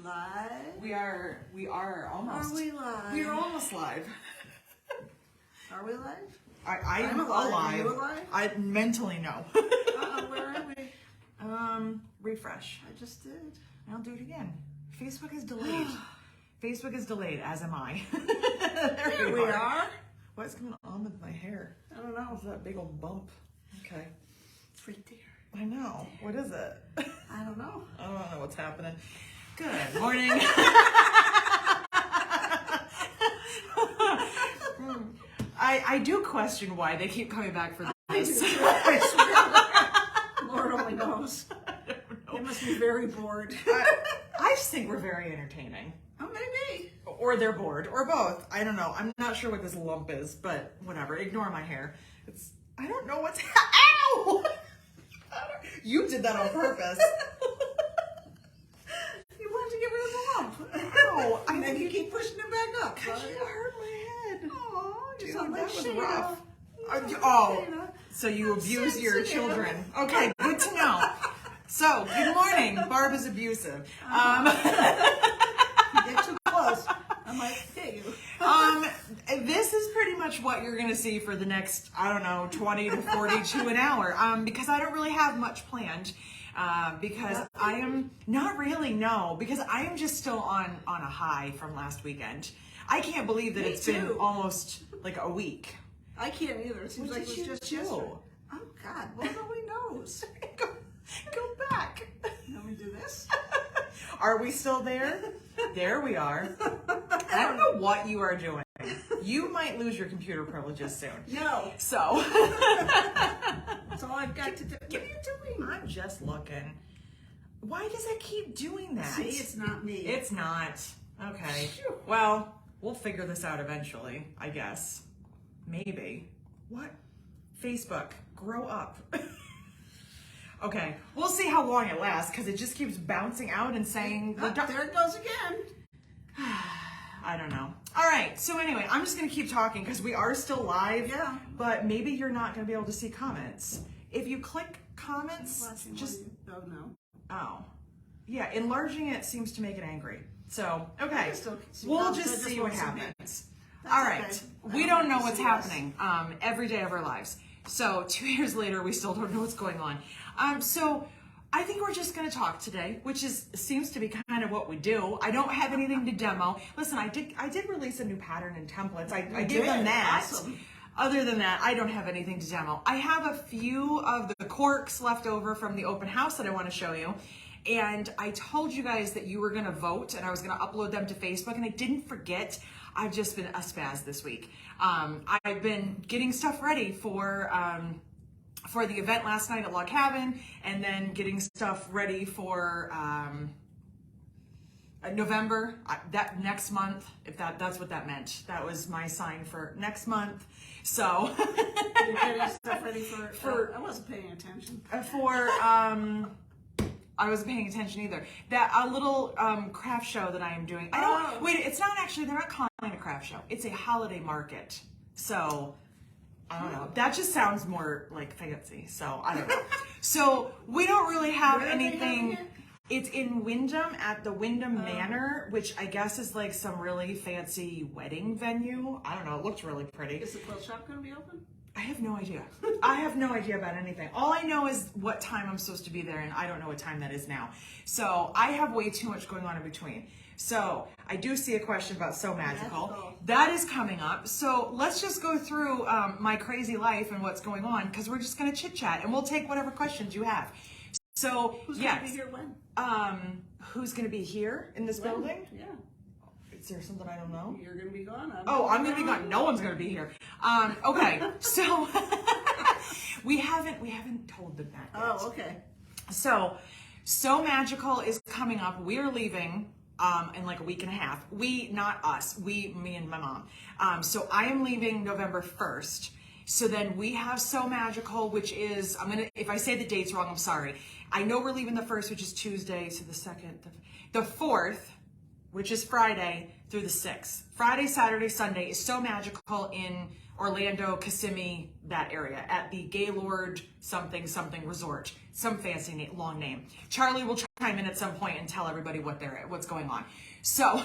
Live? We are almost. Are we live? We are almost live. Are we live? I'm alive. alive. Are you alive? I mentally know. Where are we? Refresh. I just did. I'll do it again. Facebook is delayed. Facebook is delayed, as am I. There we are. What's going on with my hair? I don't know. What's that big old bump? Okay. It's right there. I know. What is it? I don't know. I don't know what's happening. Good morning. I do question why they keep coming back for this. Lord only knows. They must be very bored. I just think we're very entertaining. Oh, maybe. Or they're bored, or both. I don't know. I'm not sure what this lump is, but whatever. Ignore my hair. I don't know what's ow! You did that on purpose. You wanted to get rid of the lump. Ow! And then you keep pushing it back up. Because you hurt my head. Oh, you Dude, sound like that was Shayna. rough. Shayna. Oh, so you abuse your sensitive. children. Okay, good to know. So, good morning. Barb is abusive. You get too close, I might hit you. This is pretty much what you're going to see for the next, I don't know, 20 to 42 an hour. Because I don't really have much planned. Because I am not really, no, because I am just still on a high from last weekend. I can't believe that it's been almost like a week. I can't either. It seems What like it did was just you do? yesterday. Oh God, well nobody knows. Go back. Let me do this. Are we still there? There we are. I don't know what you are doing. You might lose your computer privileges soon. No. So. That's all I've got to do. What are you doing? I'm just looking. Why does it keep doing that? See, it's not me. It's not. Okay. Phew. Well, we'll figure this out eventually, I guess. Maybe. What? Facebook, grow up. Okay, we'll see how long it lasts because it just keeps bouncing out and saying Oh, there it goes again. I don't know. All right, so anyway, I'm just going to keep talking because we are still live. Yeah. But maybe you're not going to be able to see comments. If you click comments, just... Oh, no. Oh. Yeah, enlarging it seems to make it angry. So, okay. We'll comments. just I just see what want to see happens. That's All right. okay. We don't know want to what's see us. happening every day of our lives. So 2 years later, we still don't know what's going on. So I think we're just going to talk today, which seems to be kind of what we do. I don't have anything to demo. Listen, I did release a new pattern and templates. I gave them that. Awesome. Other than that, I don't have anything to demo. I have a few of the corks left over from the open house that I want to show you. And I told you guys that you were going to vote and I was going to upload them to Facebook, and I didn't forget. I've just been a spaz this week. I've been getting stuff ready for the event last night at Log Cabin, and then getting stuff ready for November, that next month, if that's what that meant. That was my sign for next month. So You're getting stuff ready for I wasn't paying attention. I wasn't paying attention either. That a little craft show that I am doing. Wait, it's not actually, they're not calling it a craft show. It's a holiday market. So, I don't know. That just sounds more like fancy. So, I don't know. So, we don't really have anything. It's in Wyndham at the Wyndham Manor, which I guess is like some really fancy wedding venue. I don't know. It looks really pretty. Is the quilt shop going to be open? I have no idea. I have no idea about anything. All I know is what time I'm supposed to be there, and I don't know what time that is now. So I have way too much going on in between. So I do see a question about So Magical. That is coming up. So let's just go through my crazy life and what's going on, because we're just going to chit chat, and we'll take whatever questions you have. So Who's going to be here when? Who's going to be here in this building? Yeah. Is there something I don't know? You're going to be gone. I'm going to be gone. No one's going to be here. Okay, so we haven't told them that yet. Oh, okay. So Magical is coming up. We're leaving in like a week and a half. Not us. Me and my mom. So I am leaving November 1st. So then we have So Magical, which is, if I say the dates wrong, I'm sorry. I know we're leaving the 1st, which is Tuesday. So the 2nd, the 4th, which is Friday, through the 6th. Friday, Saturday, Sunday is So Magical in Orlando, Kissimmee, that area, at the Gaylord something something resort, some fancy long name. Charlie will chime in at some point and tell everybody what's going on. So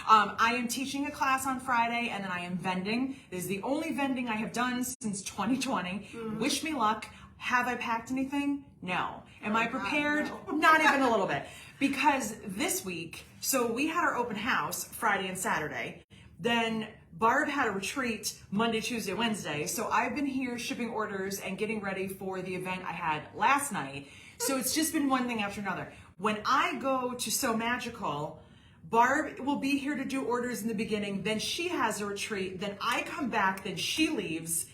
I am teaching a class on Friday, and then I am vending. This is the only vending I have done since 2020. Wish me luck. Have I packed anything? No. Am I prepared? No. Not even a little bit. Because this week, so we had our open house Friday and Saturday. Then Barb had a retreat Monday, Tuesday, Wednesday. So I've been here shipping orders and getting ready for the event I had last night. So it's just been one thing after another. When I go to So Magical, Barb will be here to do orders in the beginning. Then she has a retreat. Then I come back. Then she leaves.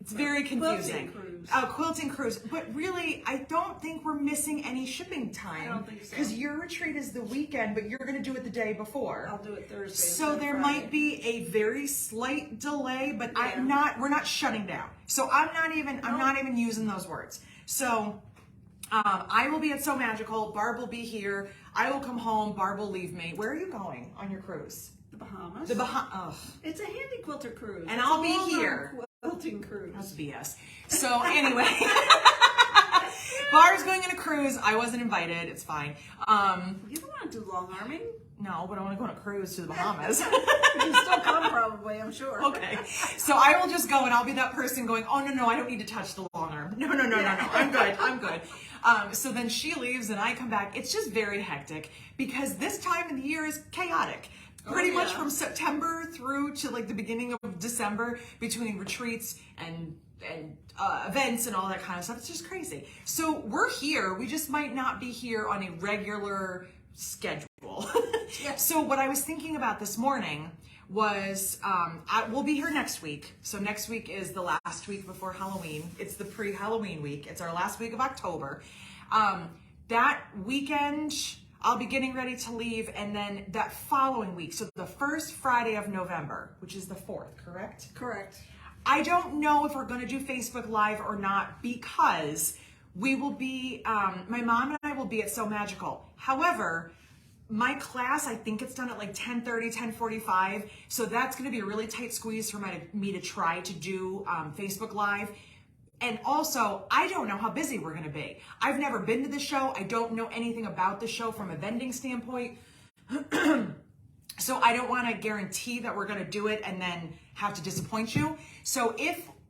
It's very confusing. Quilting cruise. But really, I don't think we're missing any shipping time. I don't think so. Because your retreat is the weekend, but you're going to do it the day before. I'll do it Thursday. So there might be a very slight delay, but we're not shutting down. So I'm not even using those words. So I will be at So Magical. Barb will be here. I will come home. Barb will leave me. Where are you going on your cruise? The Bahamas. It's a handy quilter cruise. And I'll be here. Quilting cruise. That's BS. So anyway, Barb's going on a cruise. I wasn't invited. It's fine. You don't want to do long arming? No, but I want to go on a cruise to the Bahamas. You still come probably, I'm sure. Okay. So I will just go, and I'll be that person going, oh, no, I don't need to touch the long arm. No. I'm good. So then she leaves, and I come back. It's just very hectic because this time of the year is chaotic. Pretty much from September through to like the beginning of December, between retreats and events and all that kind of stuff. It's just crazy. So we're here. We just might not be here on a regular schedule. So what I was thinking about this morning was we'll be here next week. So next week is the last week before Halloween. It's the pre-Halloween week. It's our last week of October. That weekend, I'll be getting ready to leave, and then that following week, so the first Friday of November, which is the 4th, correct? Correct. I don't know if we're going to do Facebook Live or not, because we will be, my mom and I will be at So Magical. However, my class, I think it's done at like 10:30, 10:45, so that's going to be a really tight squeeze for me to try to do Facebook Live. And also, I don't know how busy we're going to be. I've never been to the show. I don't know anything about the show from a vending standpoint. So I don't want to guarantee that we're going to do it and then have to disappoint you. So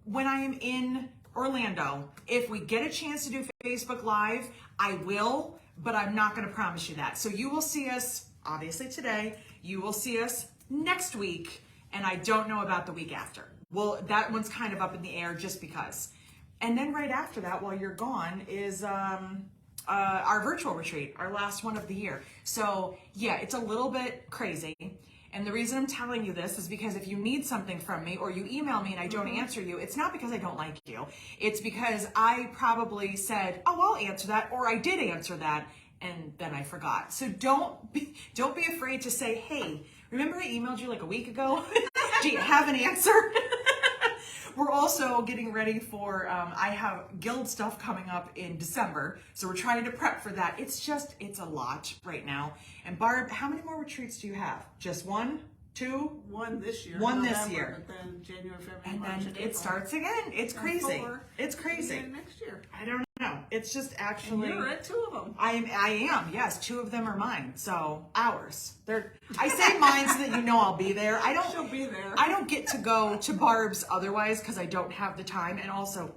when I am in Orlando, if we get a chance to do Facebook Live, I will, but I'm not going to promise you that. So you will see us, obviously today, you will see us next week, and I don't know about the week after. Well, that one's kind of up in the air just because. And then right after that, while you're gone, is our virtual retreat, our last one of the year. So yeah, it's a little bit crazy. And the reason I'm telling you this is because if you need something from me or you email me and I don't answer you, it's not because I don't like you. It's because I probably said, oh, I'll answer that, or I did answer that, and then I forgot. So don't be afraid to say, hey, remember I emailed you like a week ago? Do you have an answer? We're also getting ready for, I have guild stuff coming up in December, so we're trying to prep for that. It's a lot right now. And Barb, how many more retreats do you have? Just one? Two? One this year. One November, this year. But then January, February, And March, then and it April. starts again. It's crazy. It's crazy. And next year. I don't know. It's just actually. And you're at 2 of them. I am. Yes, 2 of them are mine. So ours. I say mine so that you know I'll be there. She'll be there. I don't get to go to Barb's otherwise because I don't have the time, and also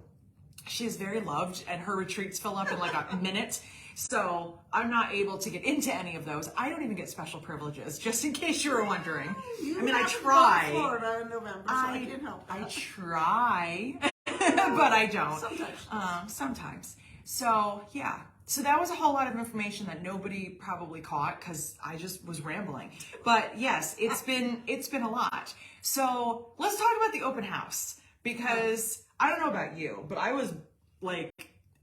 she is very loved, and her retreats fill up in like a minute. So I'm not able to get into any of those. I don't even get special privileges, just in case you were wondering. I try. To Florida in November, so I can't help that. I try, but I don't. Sometimes. So yeah. So that was a whole lot of information that nobody probably caught because I just was rambling. But yes, it's been a lot. So let's talk about the open house, because I don't know about you, but I was like,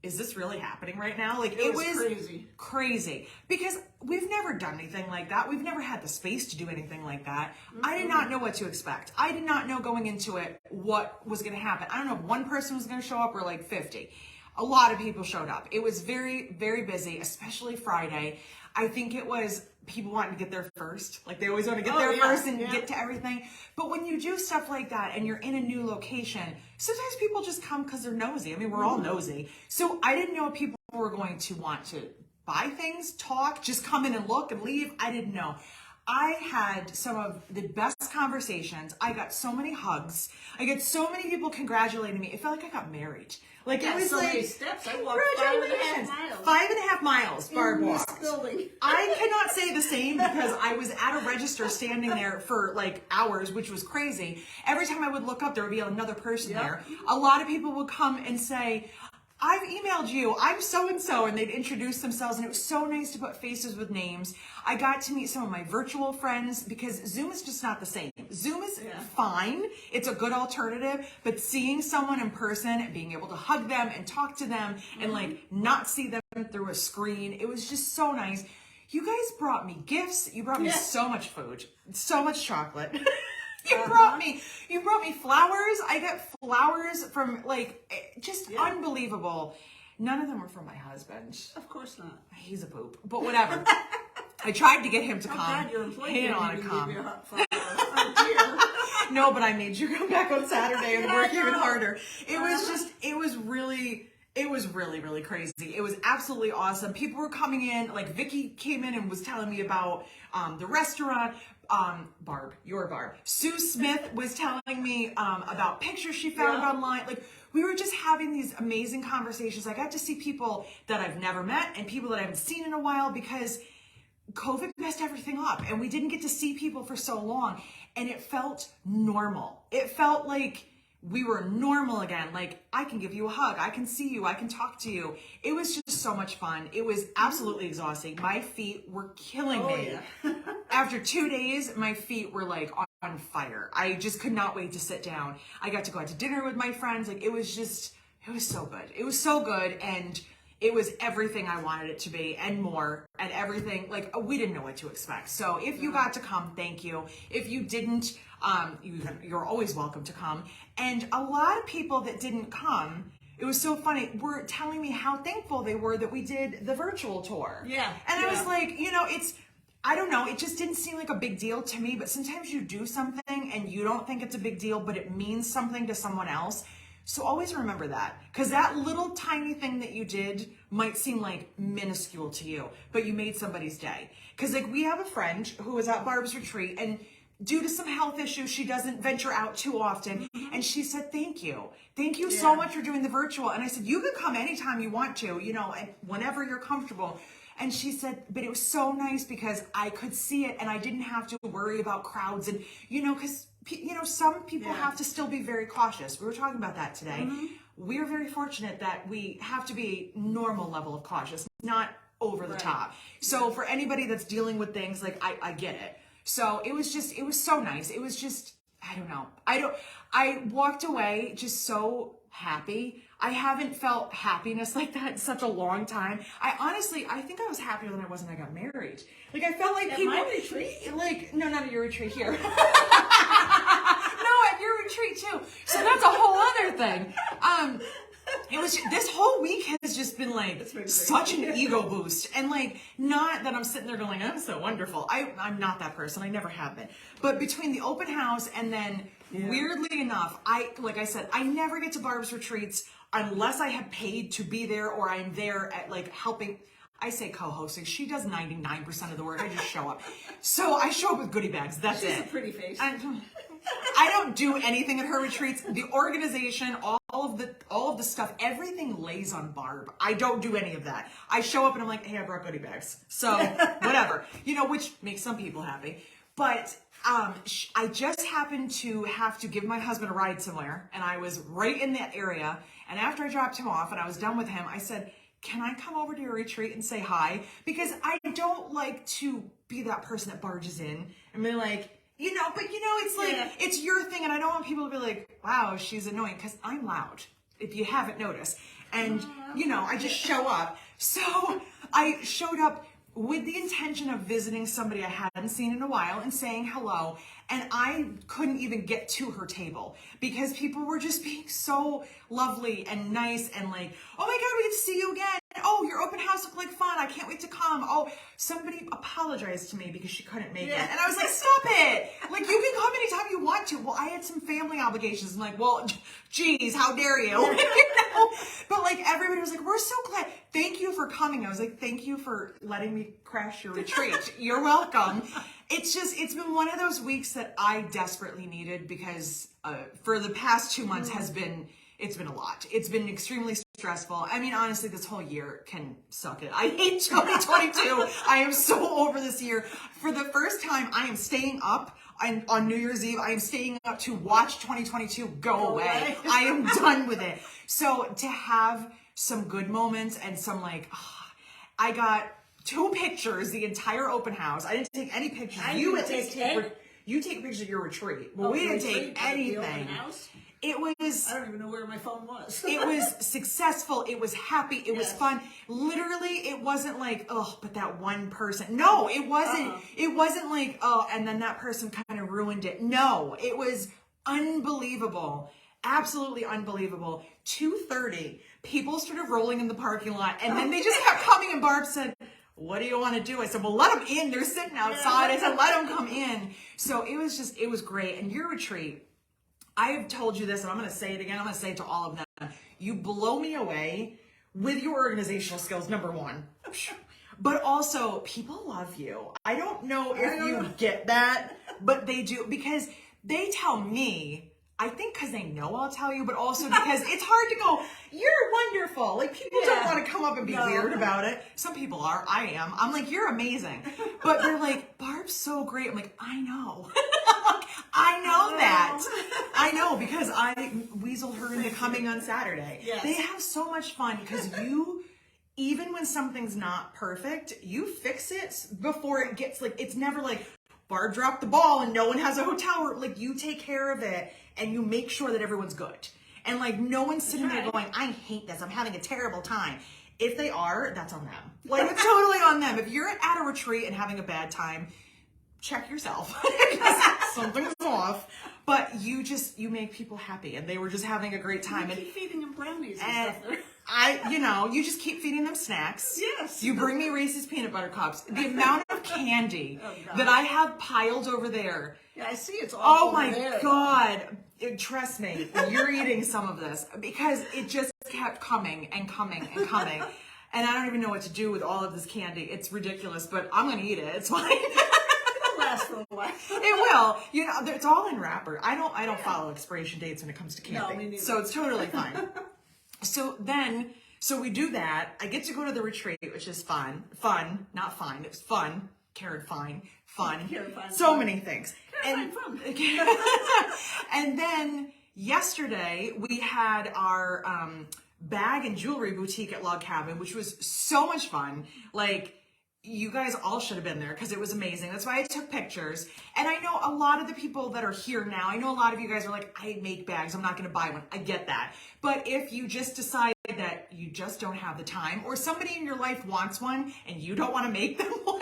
is this really happening right now? Like it was crazy because we've never done anything like that. We've never had the space to do anything like that. Mm-hmm. I did not know what to expect. I did not know going into it what was going to happen. I don't know if one person was going to show up or like 50. A lot of people showed up. It was very, very busy, especially Friday. I think it was people wanting to get there first. Like they always want to get Oh, there yeah, first and yeah. get to everything. But when you do stuff like that and you're in a new location, sometimes people just come because they're nosy. I mean, we're all nosy. So I didn't know people were going to want to buy things, talk, just come in and look and leave. I didn't know. I had some of the best conversations. I got so many hugs. I got so many people congratulating me. It felt like I got married. Like it was so like many steps. I walked 5.5 miles. 5.5 miles, Barb in this walked. building. I cannot say the same because I was at a register standing there for like hours, which was crazy. Every time I would look up, there would be another person there. A lot of people would come and say, I've emailed you, I'm so-and-so, and they'd introduce themselves, and it was so nice to put faces with names. I got to meet some of my virtual friends because Zoom is just not the same. Zoom is fine, it's a good alternative, but seeing someone in person and being able to hug them and talk to them and like not see them through a screen, it was just so nice. You guys brought me gifts, you brought me so much food, so much chocolate. You brought me flowers. I got flowers from like just unbelievable. None of them were from my husband. Of course not. He's a poop, but whatever. I tried to get him to come. God, your employee He didn't didn't want to even come. give you a hot flower. Oh, dear. No, but I made you come back on Saturday and work even harder. It was really, really crazy. It was absolutely awesome. People were coming in, like Vicky came in and was telling me about the restaurant. Barb, your Barb. Sue Smith was telling me about pictures she found online. Like we were just having these amazing conversations. I got to see people that I've never met and people that I haven't seen in a while because COVID messed everything up and we didn't get to see people for so long and it felt normal. It felt like we were normal again. Like I can give you a hug. I can see you. I can talk to you. It was just so much fun. It was absolutely exhausting. My feet were killing me. Yeah. After 2 days, my feet were like on fire. I just could not wait to sit down. I got to go out to dinner with my friends. Like it was so good. It was so good. And it was everything I wanted it to be and more and everything. Like we didn't know what to expect. So if you got to come, thank you. If you didn't, you're always welcome to come. And a lot of people that didn't come, it was so funny, were telling me how thankful they were that we did the virtual tour. Yeah. And I was like, I don't know, it just didn't seem like a big deal to me, but sometimes you do something and you don't think it's a big deal, but it means something to someone else. So always remember that, because that little tiny thing that you did might seem like minuscule to you, but you made somebody's day. Because like we have a friend who was at Barb's retreat and due to some health issues, she doesn't venture out too often. And she said, thank you. Thank you so much for doing the virtual. And I said, you can come anytime you want to, and whenever you're comfortable. And she said, but it was so nice because I could see it and I didn't have to worry about crowds and, because, some people have to still be very cautious. We were talking about that today. We're very fortunate that we have to be normal level of cautious, not over the top. So for anybody that's dealing with things, like I get it. So it was so nice. It was just, I don't know. I walked away just so happy. I haven't felt happiness like that in such a long time. I think I was happier than I was when I got married. Like I felt like people, my retreat? like, no, not at your retreat here. No, at your retreat too. So that's a whole other thing. It was this whole week has just been like such an ego boost, and like not that I'm sitting there going, I'm so wonderful. I'm not that person. I never have been. But between the open house and then weirdly enough, like I said, I never get to Barb's retreats unless I have paid to be there or I'm there at like helping. I say co-hosting. She does 99% of the work. I just show up. So I show up with goodie bags. That's it. She's a pretty face. I don't do anything at her retreats. The organization, all of the stuff, everything lays on Barb. I don't do any of that. I show up and I'm like, hey, I brought goodie bags. So whatever, which makes some people happy. But I just happened to have to give my husband a ride somewhere, and I was right in that area. And after I dropped him off and I was done with him, I said, can I come over to your retreat and say hi? Because I don't like to be that person that barges in and be like, it's like, it's your thing. And I don't want people to be like, wow, she's annoying, because I'm loud, if you haven't noticed. And, I just show up. So I showed up with the intention of visiting somebody I hadn't seen in a while and saying hello. And I couldn't even get to her table because people were just being so lovely and nice and like, oh my God, we get to see you again. Oh, your open house looked like fun. I can't wait to come. Oh, somebody apologized to me because she couldn't make it. And I was like, stop it. Like, you can come anytime you want to. Well, I had some family obligations. I'm like, well, geez, how dare you? You know? But like, everybody was like, we're so glad. Thank you for coming. I was like, thank you for letting me crash your retreat. You're welcome. It's been one of those weeks that I desperately needed because for the past 2 months it's been a lot. It's been extremely stressful. I mean, honestly, this whole year can suck it. I hate 2022. I am so over this year. For the first time, I am staying up on New Year's Eve. I am staying up to watch 2022 go away. I am done with it. So to have some good moments and some like, I got 2 pictures the entire open house. I didn't take any pictures. You take pictures of your retreat. Well, we didn't take anything. It was, I don't even know where my phone was. It was successful. It was happy. It was fun. Literally, it wasn't like, oh, but that one person. No, it wasn't. It wasn't like, oh, and then that person kind of ruined it. No, it was unbelievable. Absolutely unbelievable. 2:30, people started rolling in the parking lot, and then they just kept coming, and Barb said, what do you want to do? I said, well, let them in. They're sitting outside. I said, let them come in. So it was great. And your retreat, I have told you this, and I'm going to say it again. I'm going to say it to all of them. You blow me away with your organizational skills, number one. But also, people love you. I don't know if you get that, but they do. Because they tell me, I think because they know I'll tell you, but also because it's hard to go, you're wonderful. Like, people don't want to come up and be weird about it. Some people are. I am. I'm like, you're amazing. But they're like, Barb's so great. I'm like, I know. I know that. I know because I weaseled her into coming on Saturday. Yes. They have so much fun because even when something's not perfect, you fix it before it gets like, it's never like, Barb dropped the ball and no one has a hotel room. Like, you take care of it and you make sure that everyone's good. And like, no one's sitting there going, I hate this. I'm having a terrible time. If they are, that's on them. Like, it's totally on them. If you're at a retreat and having a bad time, check yourself. Something's off. But you make people happy, and they were just having a great time. You keep feeding them brownies and stuff. You just keep feeding them snacks. Yes. You bring me Reese's peanut butter cups. The amount of candy that I have piled over there. Yeah, I see it's all Oh over my there. God. Trust me, you're eating some of this because it just kept coming and coming and coming. And I don't even know what to do with all of this candy. It's ridiculous, but I'm going to eat it. It's fine. It'll last for a while. It will. You know, it's all in wrapper. I don't follow expiration dates when it comes to candy. No, me neither. So it's totally fine. So we do that. I get to go to the retreat, which is fun. Fun, not fine. It was fun. Karen, fine. Fun. Karen, fine. So many things. Karen, fun. And then yesterday we had our bag and jewelry boutique at Log Cabin, which was so much fun. Like, you guys all should have been there because it was amazing. That's why I took pictures. And I know a lot of the people that are here now, I know a lot of you guys are like, I make bags, I'm not going to buy one. I get that. But if you just decide that you just don't have the time, or somebody in your life wants one and you don't want to make them one,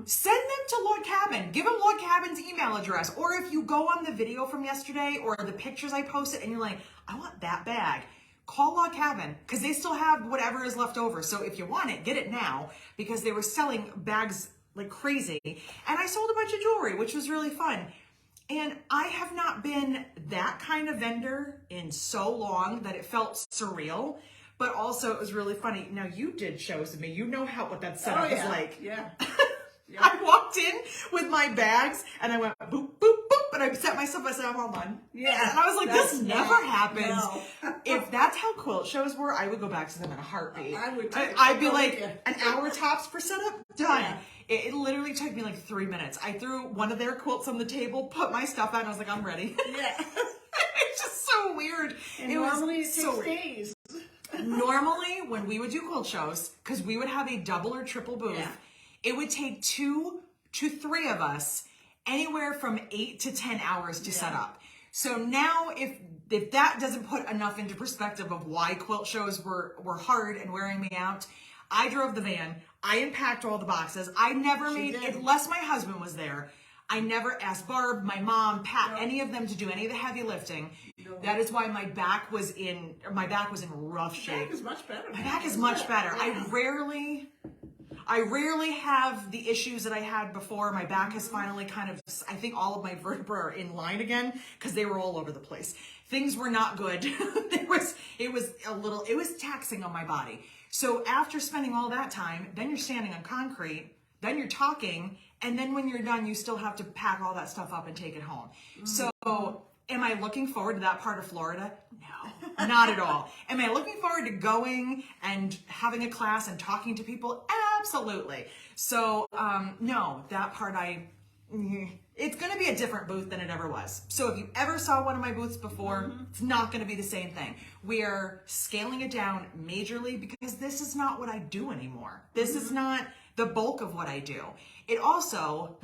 send them to Log Cabin. Give them Log Cabin's email address. Or if you go on the video from yesterday or the pictures I posted and you're like, I want that bag, call Log Cabin because they still have whatever is left over. So if you want it, get it now because they were selling bags like crazy. And I sold a bunch of jewelry, which was really fun. And I have not been that kind of vendor in so long that it felt surreal, but also it was really funny. Now, you did shows with me. You know what that setup is like. Yeah. I walked in with my bags and I went boop, boop, boop, and I set myself, I said, I'm all done. Yeah. And I was like, this never happens. No. If that's how quilt shows were, I would go back to them in a heartbeat. I would too. I'd be like, an hour tops per setup, done. Yeah. It literally took me like 3 minutes. I threw one of their quilts on the table, put my stuff out, and I was like, I'm ready. Yeah. It's just so weird. And normally it takes days. Normally, when we would do quilt shows, because we would have a double or triple booth, it would take 2 to 3 of us anywhere from 8 to 10 hours to set up. So now if that doesn't put enough into perspective of why quilt shows were hard and wearing me out, I drove the van. I unpacked all the boxes. I never unless my husband was there, I never asked Barb, my mom, Pat, any of them to do any of the heavy lifting. No. know. That is why my back was in rough shape. Your back is much better. My back is much better. Yeah. I rarely have the issues that I had before. My back has finally kind of, I think all of my vertebrae are in line again because they were all over the place. Things were not good. It was taxing on my body. So after spending all that time, then you're standing on concrete, then you're talking, and then when you're done, you still have to pack all that stuff up and take it home. So am I looking forward to that part of Florida? No, not at all. Am I looking forward to going and having a class and talking to people? Absolutely. So no, that part it's going to be a different booth than it ever was. So if you ever saw one of my booths before, it's not going to be the same thing. We are scaling it down majorly because this is not what I do anymore. This is not the bulk of what I do. It also,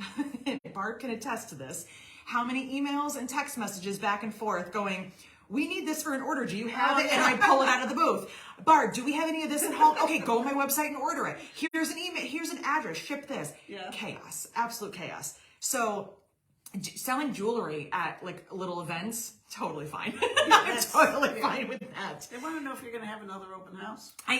Barb can attest to this, how many emails and text messages back and forth going, we need this for an order. Do you have it? And I pull it out of the booth. Barb, do we have any of this at home? Okay, go on my website and order it. Here's an email. Here's an address. Ship this. Yeah. Chaos. Absolute chaos. So selling jewelry at like little events, totally fine. I'm totally fine with that. They want to know if you're going to have another open house. I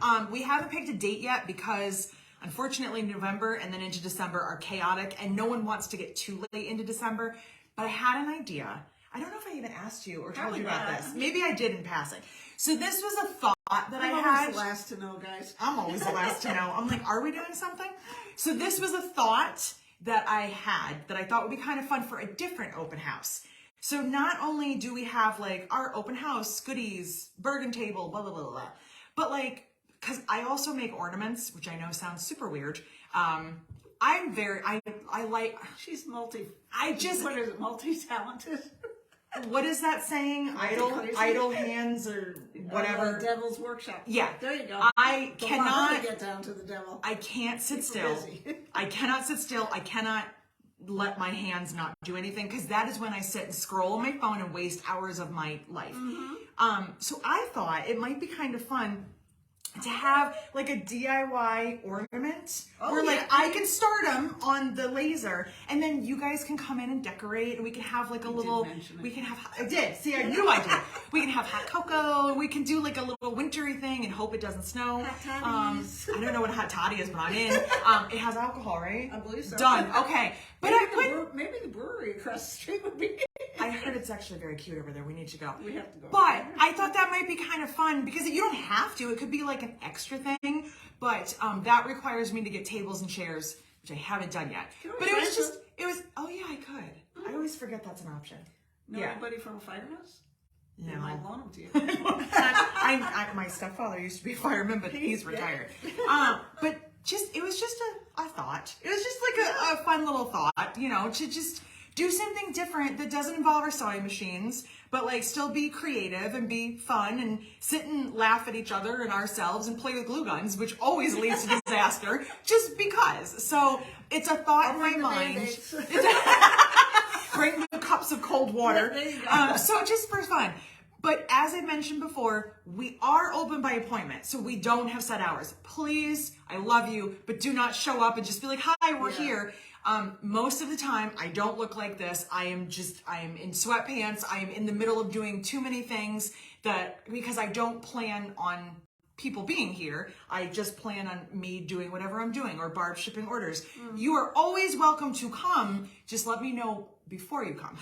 am. We haven't picked a date yet because unfortunately November and then into December are chaotic and no one wants to get too late into December. But I had an idea. I don't know if I even asked you or told you about this. Maybe I did in passing. So this was a thought that I had. I'm always the last to know, guys. I'm always the last to know. I'm like, are we doing something? So this was a thought that I had that I thought would be kind of fun for a different open house. So not only do we have like our open house goodies, Bergen table, blah, blah, blah, blah, but like, because I also make ornaments, which I know sounds super weird. I like. She's what is it, multi-talented? What is that saying? Idle hands or whatever. Devil's workshop. Yeah. There you go. I cannot get down to the devil. I can't sit still. I cannot sit still. I cannot let my hands not do anything because that is when I sit and scroll on my phone and waste hours of my life. So I thought it might be kind of fun to have like a DIY ornament where like I can start them on the laser and then you guys can come in and decorate and we can have like a little, I did, see I knew I did. We can have hot cocoa and we can do like a little wintry thing and hope it doesn't snow. I don't know what a hot toddy is, but I'm in. It has alcohol, right? I believe so. Done, okay. But maybe the brewery across the street would be. I heard it's actually very cute over there. We need to go. We have to go. But I thought that might be kind of fun because you don't have to. It could be like an extra thing. But that requires me to get tables and chairs, which I haven't done yet. But oh yeah, I could. I always forget that's an option. Know anybody from a firehouse? No. They might loan them to you. My stepfather used to be a fireman, but he's retired. But it was just a thought. It was just like a fun little thought, to just do something different that doesn't involve our sewing machines, but like still be creative and be fun and sit and laugh at each other and ourselves and play with glue guns, which always leads to disaster, just because. So it's a thought in my mind. Bring the cups of cold water. There you go. So just for fun. But as I mentioned before, we are open by appointment, so we don't have set hours. Please, I love you, but do not show up and just be like, hi, we're here. Most of the time, I don't look like this. I am in sweatpants. I am in the middle of doing too many things because I don't plan on people being here. I just plan on me doing whatever I'm doing or Barb shipping orders. You are always welcome to come. Just let me know before you come.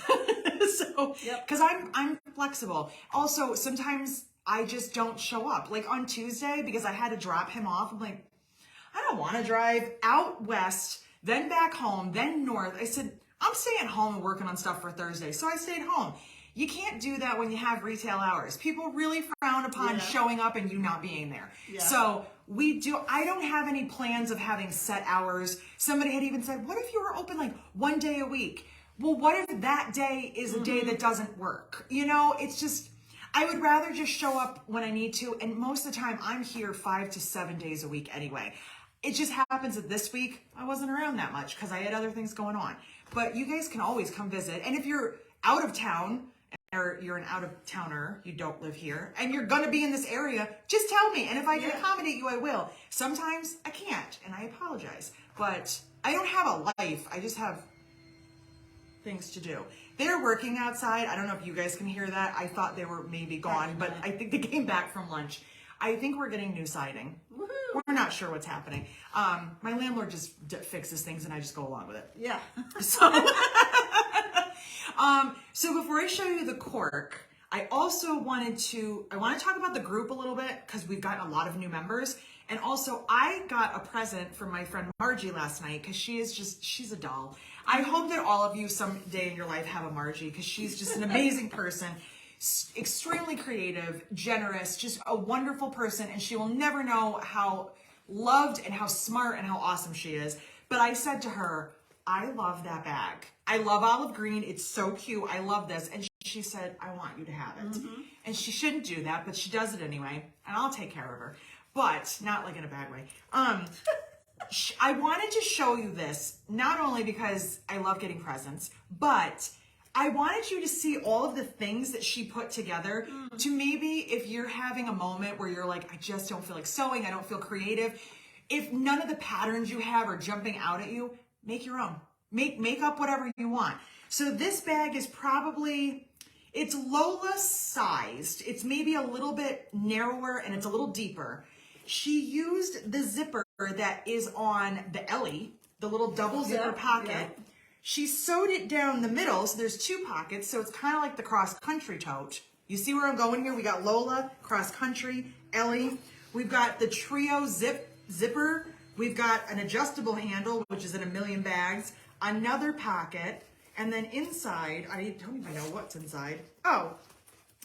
So, because I'm flexible. Also, sometimes I just don't show up. Like on Tuesday, because I had to drop him off. I'm like, I don't want to drive out west, then back home, then north. I said, I'm staying home and working on stuff for Thursday. So I stayed home. You can't do that when you have retail hours. People really frown upon showing up and you not being there. So I don't have any plans of having set hours. Somebody had even said, what if you were open like one day a week? Well, what if that day is a day that doesn't work? It's just, I would rather just show up when I need to. And most of the time I'm here 5 to 7 days a week anyway. It just happens that this week I wasn't around that much because I had other things going on. But you guys can always come visit. And if you're out of town, or you're an out-of-towner, you don't live here, and you're gonna be in this area, just tell me. And if I can accommodate you, I will. Sometimes I can't, and I apologize. But I don't have a life. I just have things to do. They're working outside. I don't know if you guys can hear that. I thought they were maybe gone, but I think they came back from lunch. I think we're getting new siding. Woohoo. We're not sure what's happening. My landlord just fixes things and I just go along with it. Yeah. So, so before I show you the cork, I also want to talk about the group a little bit because we've got a lot of new members. And also I got a present from my friend Margie last night because she's a doll. I hope that all of you someday in your life have a Margie because she's just an amazing person, extremely creative, generous, just a wonderful person. And she will never know how loved and how smart and how awesome she is. But I said to her, I love that bag. I love olive green. It's so cute. I love this. And she said, I want you to have it. And she shouldn't do that, but she does it anyway. And I'll take care of her. But not like in a bad way. I wanted to show you this, not only because I love getting presents, but I wanted you to see all of the things that she put together to maybe if you're having a moment where you're like, I just don't feel like sewing, I don't feel creative. If none of the patterns you have are jumping out at you, make your own. Make up whatever you want. So this bag is probably, it's Lola sized. It's maybe a little bit narrower and it's a little deeper. She used the zipper that is on the Ellie, the little double zipper pocket. Yeah. She sewed it down the middle, so there's two pockets, so it's kind of like the cross-country tote. You see where I'm going here? We got Lola, cross-country, Ellie. We've got the trio zipper. We've got an adjustable handle, which is in a million bags, another pocket, and then inside, I don't even know what's inside. Oh,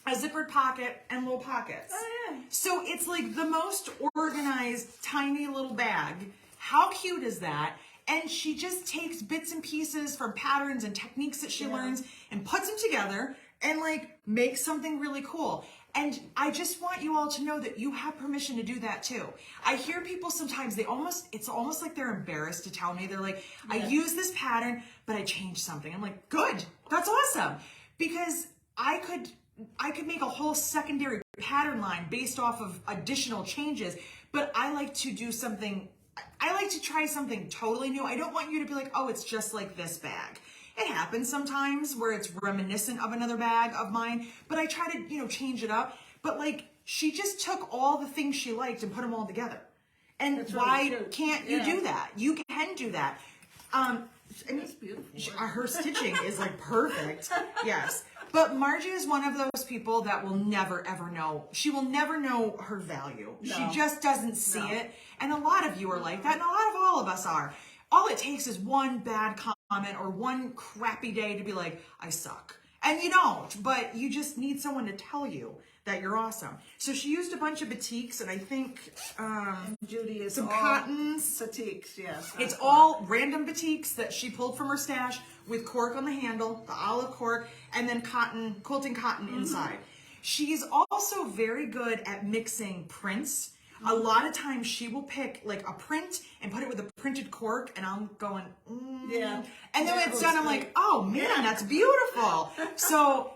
a zippered pocket and little pockets. Oh, yeah. So it's like the most organized, tiny little bag. How cute is that? And she just takes bits and pieces from patterns and techniques that she learns and puts them together and like makes something really cool. And I just want you all to know that you have permission to do that too. I hear people sometimes, it's almost like they're embarrassed to tell me. They're like, I use this pattern, but I changed something. I'm like, good, that's awesome. Because I could make a whole secondary pattern line based off of additional changes, but I like to do something, I like to try something totally new. I don't want you to be like, oh, it's just like this bag. It happens sometimes where it's reminiscent of another bag of mine, but I try to, change it up. But like, she just took all the things she liked and put them all together. And That's why really cute. can't you do that? You can do that. That's beautiful. Her stitching is like perfect. Yes. But Margie is one of those people that will never, ever know. She will never know her value. No. She just doesn't see it. And a lot of you are like that, and a lot of all of us are. All it takes is one bad comment or one crappy day to be like, I suck. And you don't, but you just need someone to tell you that you're awesome. So she used a bunch of batiks, and I think Judy is some all cottons. Batiks, yes. It's all random batiks that she pulled from her stash with cork on the handle, the olive cork, and then cotton, quilting cotton inside. She's also very good at mixing prints. A lot of times she will pick like a print and put it with a printed cork, and I'm going, Yeah. And then when it's done, I'm like, oh man, that's beautiful. So,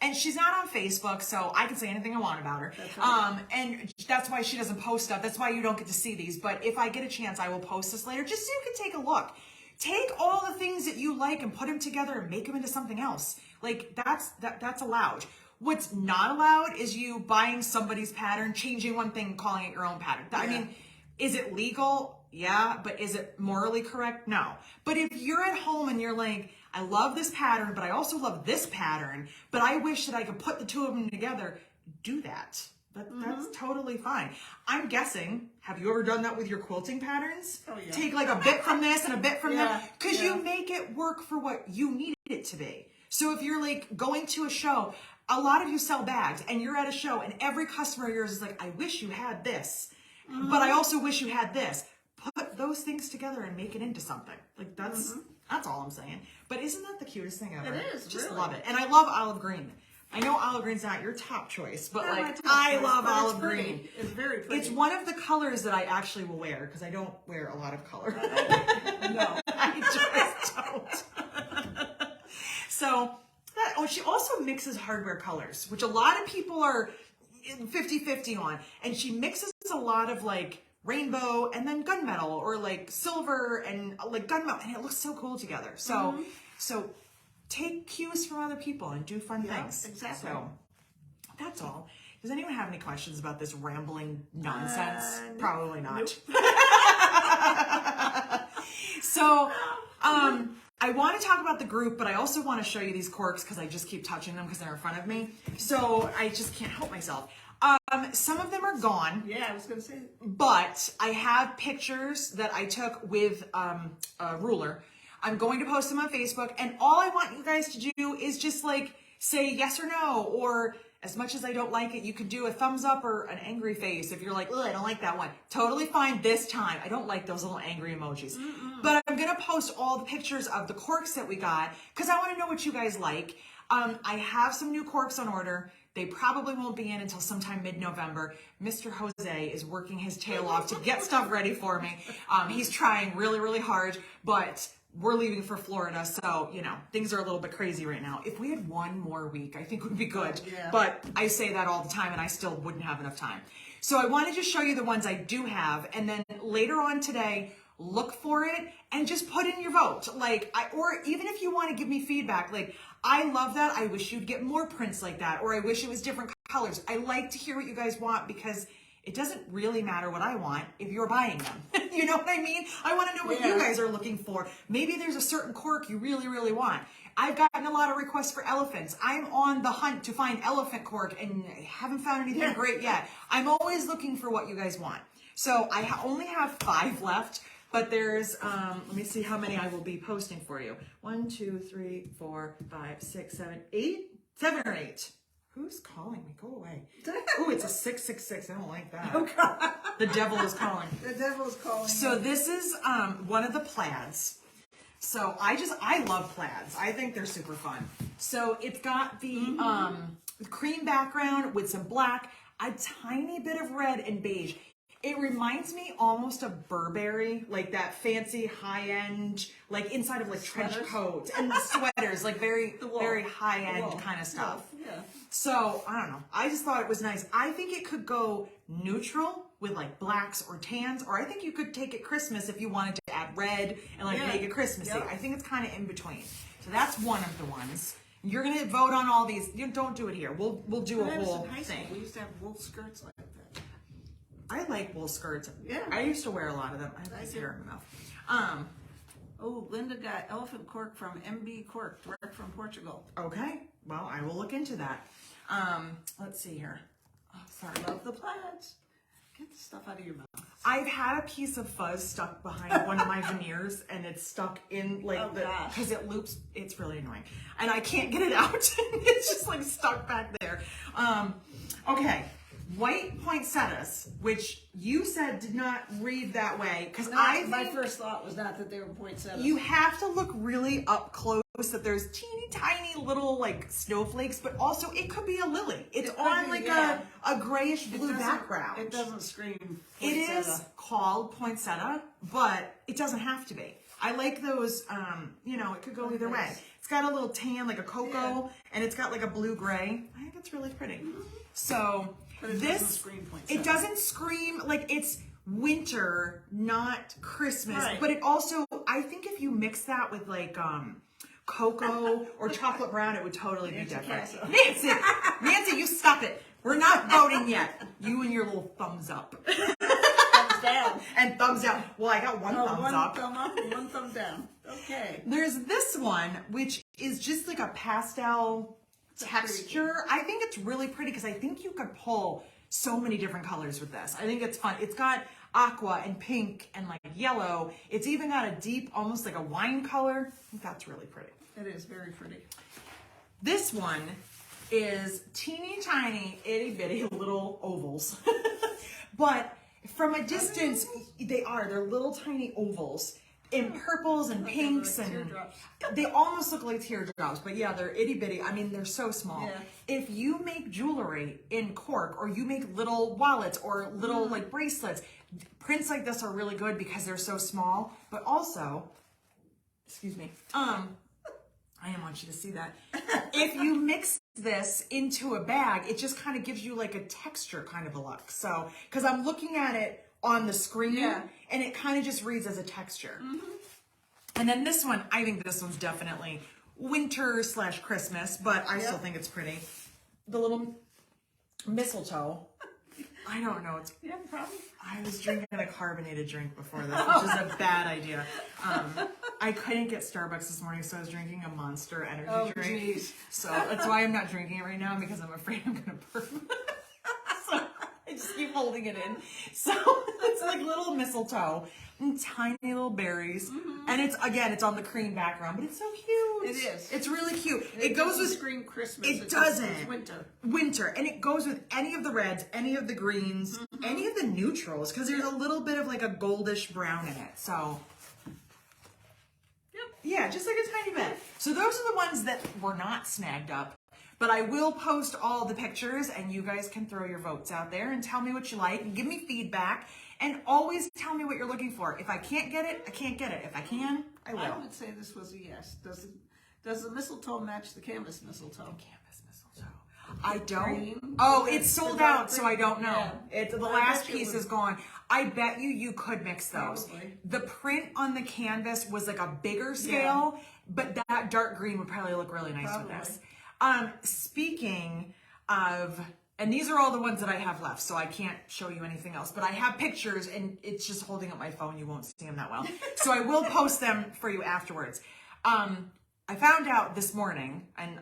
and she's not on Facebook, so I can say anything I want about her. That's right. And that's why she doesn't post stuff. That's why you don't get to see these. But if I get a chance, I will post this later, just so you can take a look. Take all the things that you like and put them together and make them into something else. Like that's allowed. What's not allowed is you buying somebody's pattern, changing one thing, calling it your own pattern. I mean, is it legal? Yeah, but is it morally correct? No. But if you're at home and you're like, I love this pattern, but I also love this pattern, but I wish that I could put the two of them together, do that. That's totally fine. I'm guessing, have you ever done that with your quilting patterns? Oh, yeah. Take like a bit from this and a bit from that, because Yeah. you make it work for what you need it to be. So if you're like going to a show, a lot of you sell bags and you're at a show and every customer of yours is like, I wish you had this, but I also wish you had this. Put those things together and make it into something. Like that's all I'm saying. But isn't that the cutest thing ever? It is, Just really. love it. And I love olive green. I know olive green's not your top choice, but Not my like top I choice, love but it's olive pretty. green. It's very pretty. It's one of the colors that I actually will wear because I don't wear a lot of color. No. I just don't. So, she also mixes hardware colors, which a lot of people are 50-50 on. And she mixes a lot of like rainbow and then gunmetal or like silver and like gunmetal. And it looks so cool together. So take cues from other people and do fun things. Exactly. So that's all. Does anyone have any questions about this rambling nonsense? Nope. Probably not. Nope. So, I want to talk about the group, but I also want to show you these corks because I just keep touching them because they're in front of me. So I just can't help myself. Some of them are gone. Yeah, I was going to say. But I have pictures that I took with a ruler. I'm going to post them on Facebook, and all I want you guys to do is just like say yes or no, or as much as I don't like it, you could do a thumbs up or an angry face if you're like, ugh, I don't like that one. Totally fine this time. I don't like those little angry emojis. But I'm going to post all the pictures of the corks that we got because I want to know what you guys like. I have some new corks on order. They probably won't be in until sometime mid-November. Mr. Jose is working his tail off to get stuff ready for me. He's trying really, really hard, but we're leaving for Florida, so, you know, things are a little bit crazy right now. If we had one more week, I think would be good. Yeah. But I say that all the time, and I still wouldn't have enough time. So I want to just show you the ones I do have, and then later on today, look for it and just put in your vote. Like, or even if you want to give me feedback, like, I love that. I wish you'd get more prints like that, or I wish it was different colors. I like to hear what you guys want because it doesn't really matter what I want if you're buying them. You know what I mean? I want to know what you guys are looking for. Maybe there's a certain cork you really, really want. I've gotten a lot of requests for elephants. I'm on the hunt to find elephant cork and I haven't found anything great yet. I'm always looking for what you guys want. So I only have 5 left, but there's, let me see how many I will be posting for you. 1, 2, 3, 4, 5, 6, 7, 8, 7 or 8. Who's calling me? Go away. Oh, it's a 666. I don't like that. Oh, God. The devil is calling. The devil is calling. So this is one of the plaids. So I love plaids. I think they're super fun. So it's got the cream background with some black, a tiny bit of red and beige. It reminds me almost of Burberry, like that fancy high-end, like inside of like trench coats and the sweaters, like very high-end kind of stuff. Yeah. So, I don't know. I just thought it was nice. I think it could go neutral with like blacks or tans, or I think you could take it Christmas if you wanted to add red and like make it Christmassy. I think it's kind of in between. So that's one of the ones. You're going to vote on all these. You don't do it here. We'll do a whole thing. We used to have wool skirts like that. I like wool skirts. Yeah. I used to wear a lot of them. I have this hair in my mouth. Oh, Linda got elephant cork from MB Cork, direct from Portugal. Okay. Well, I will look into that. Let's see here. Oh, sorry. Love the plaids. Get the stuff out of your mouth. I've had a piece of fuzz stuck behind one of my veneers, and it's stuck in like because it loops. It's really annoying, and I can't get it out. It's just like stuck back there. Okay. White poinsettias, which you said did not read that way, because My first thought was not that they were poinsettias. You have to look really up close that there's teeny tiny little like snowflakes, but also it could be a lily. It's on like a grayish blue background. It doesn't scream poinsettia. It is called poinsettia, but it doesn't have to be. I like those, you know, it could go either way. It's got a little tan, like a cocoa, and it's got like a blue-gray. I think it's really pretty. So but it doesn't scream poinsettia. It doesn't scream, like it's winter, not Christmas. Right. But it also, I think if you mix that with like cocoa or chocolate brown, it would totally be different. Nancy, you stop it. We're not voting yet. You and your little thumbs up. Thumbs down. And thumbs down. Well, I got one thumbs up. One thumb up and one thumb down. Okay. There's this one, which is just like a pastel texture. I think it's really pretty because I think you could pull so many different colors with this. I think it's fun. It's got aqua and pink and like yellow. It's even got a deep, almost like a wine color. I think that's really pretty. It is very pretty. This one is teeny tiny, itty bitty little ovals. But from a distance, they're little tiny ovals in purples and pinks, like and teardrops. they almost look like teardrops, but yeah, they're itty bitty. I mean, they're so small. Yeah. If you make jewelry in cork, or you make little wallets or little like bracelets, prints like this are really good because they're so small. But also, excuse me, I didn't want you to see that. If you mix this into a bag, it just kind of gives you like a texture kind of a look. So, because I'm looking at it on the screen, and it kind of just reads as a texture. And then this one, I think this one's definitely winter / Christmas, but I still think it's pretty. The little mistletoe. I don't know. It's. You have a problem? I was drinking a carbonated drink before this, which is a bad idea. I couldn't get Starbucks this morning, so I was drinking a Monster energy drink. Geez. So that's why I'm not drinking it right now, because I'm afraid I'm gonna burp. So I just keep holding it in. So it's like little mistletoe and tiny little berries, and it's on the cream background, but it's so cute. It is. It's really cute. It goes with scream Christmas. It doesn't. It's winter. Winter, and it goes with any of the reds, any of the greens, any of the neutrals, because there's a little bit of like a goldish brown in it. So, yeah, just like a tiny bit. So those are the ones that were not snagged up. But I will post all the pictures, and you guys can throw your votes out there and tell me what you like and give me feedback. And always tell me what you're looking for. If I can't get it, I can't get it. If I can, I will. I would say this was a yes. Does the mistletoe match the canvas mistletoe? Canvas mistletoe. I don't. Green? Oh, it's sold out, so I don't know. Yeah. The last piece is gone. I bet you could mix those. Probably. The print on the canvas was like a bigger scale, but that dark green would probably look really nice with this. Speaking of, and these are all the ones that I have left, so I can't show you anything else, but I have pictures, and it's just holding up my phone. You won't see them that well. So I will post them for you afterwards. I found out this morning, and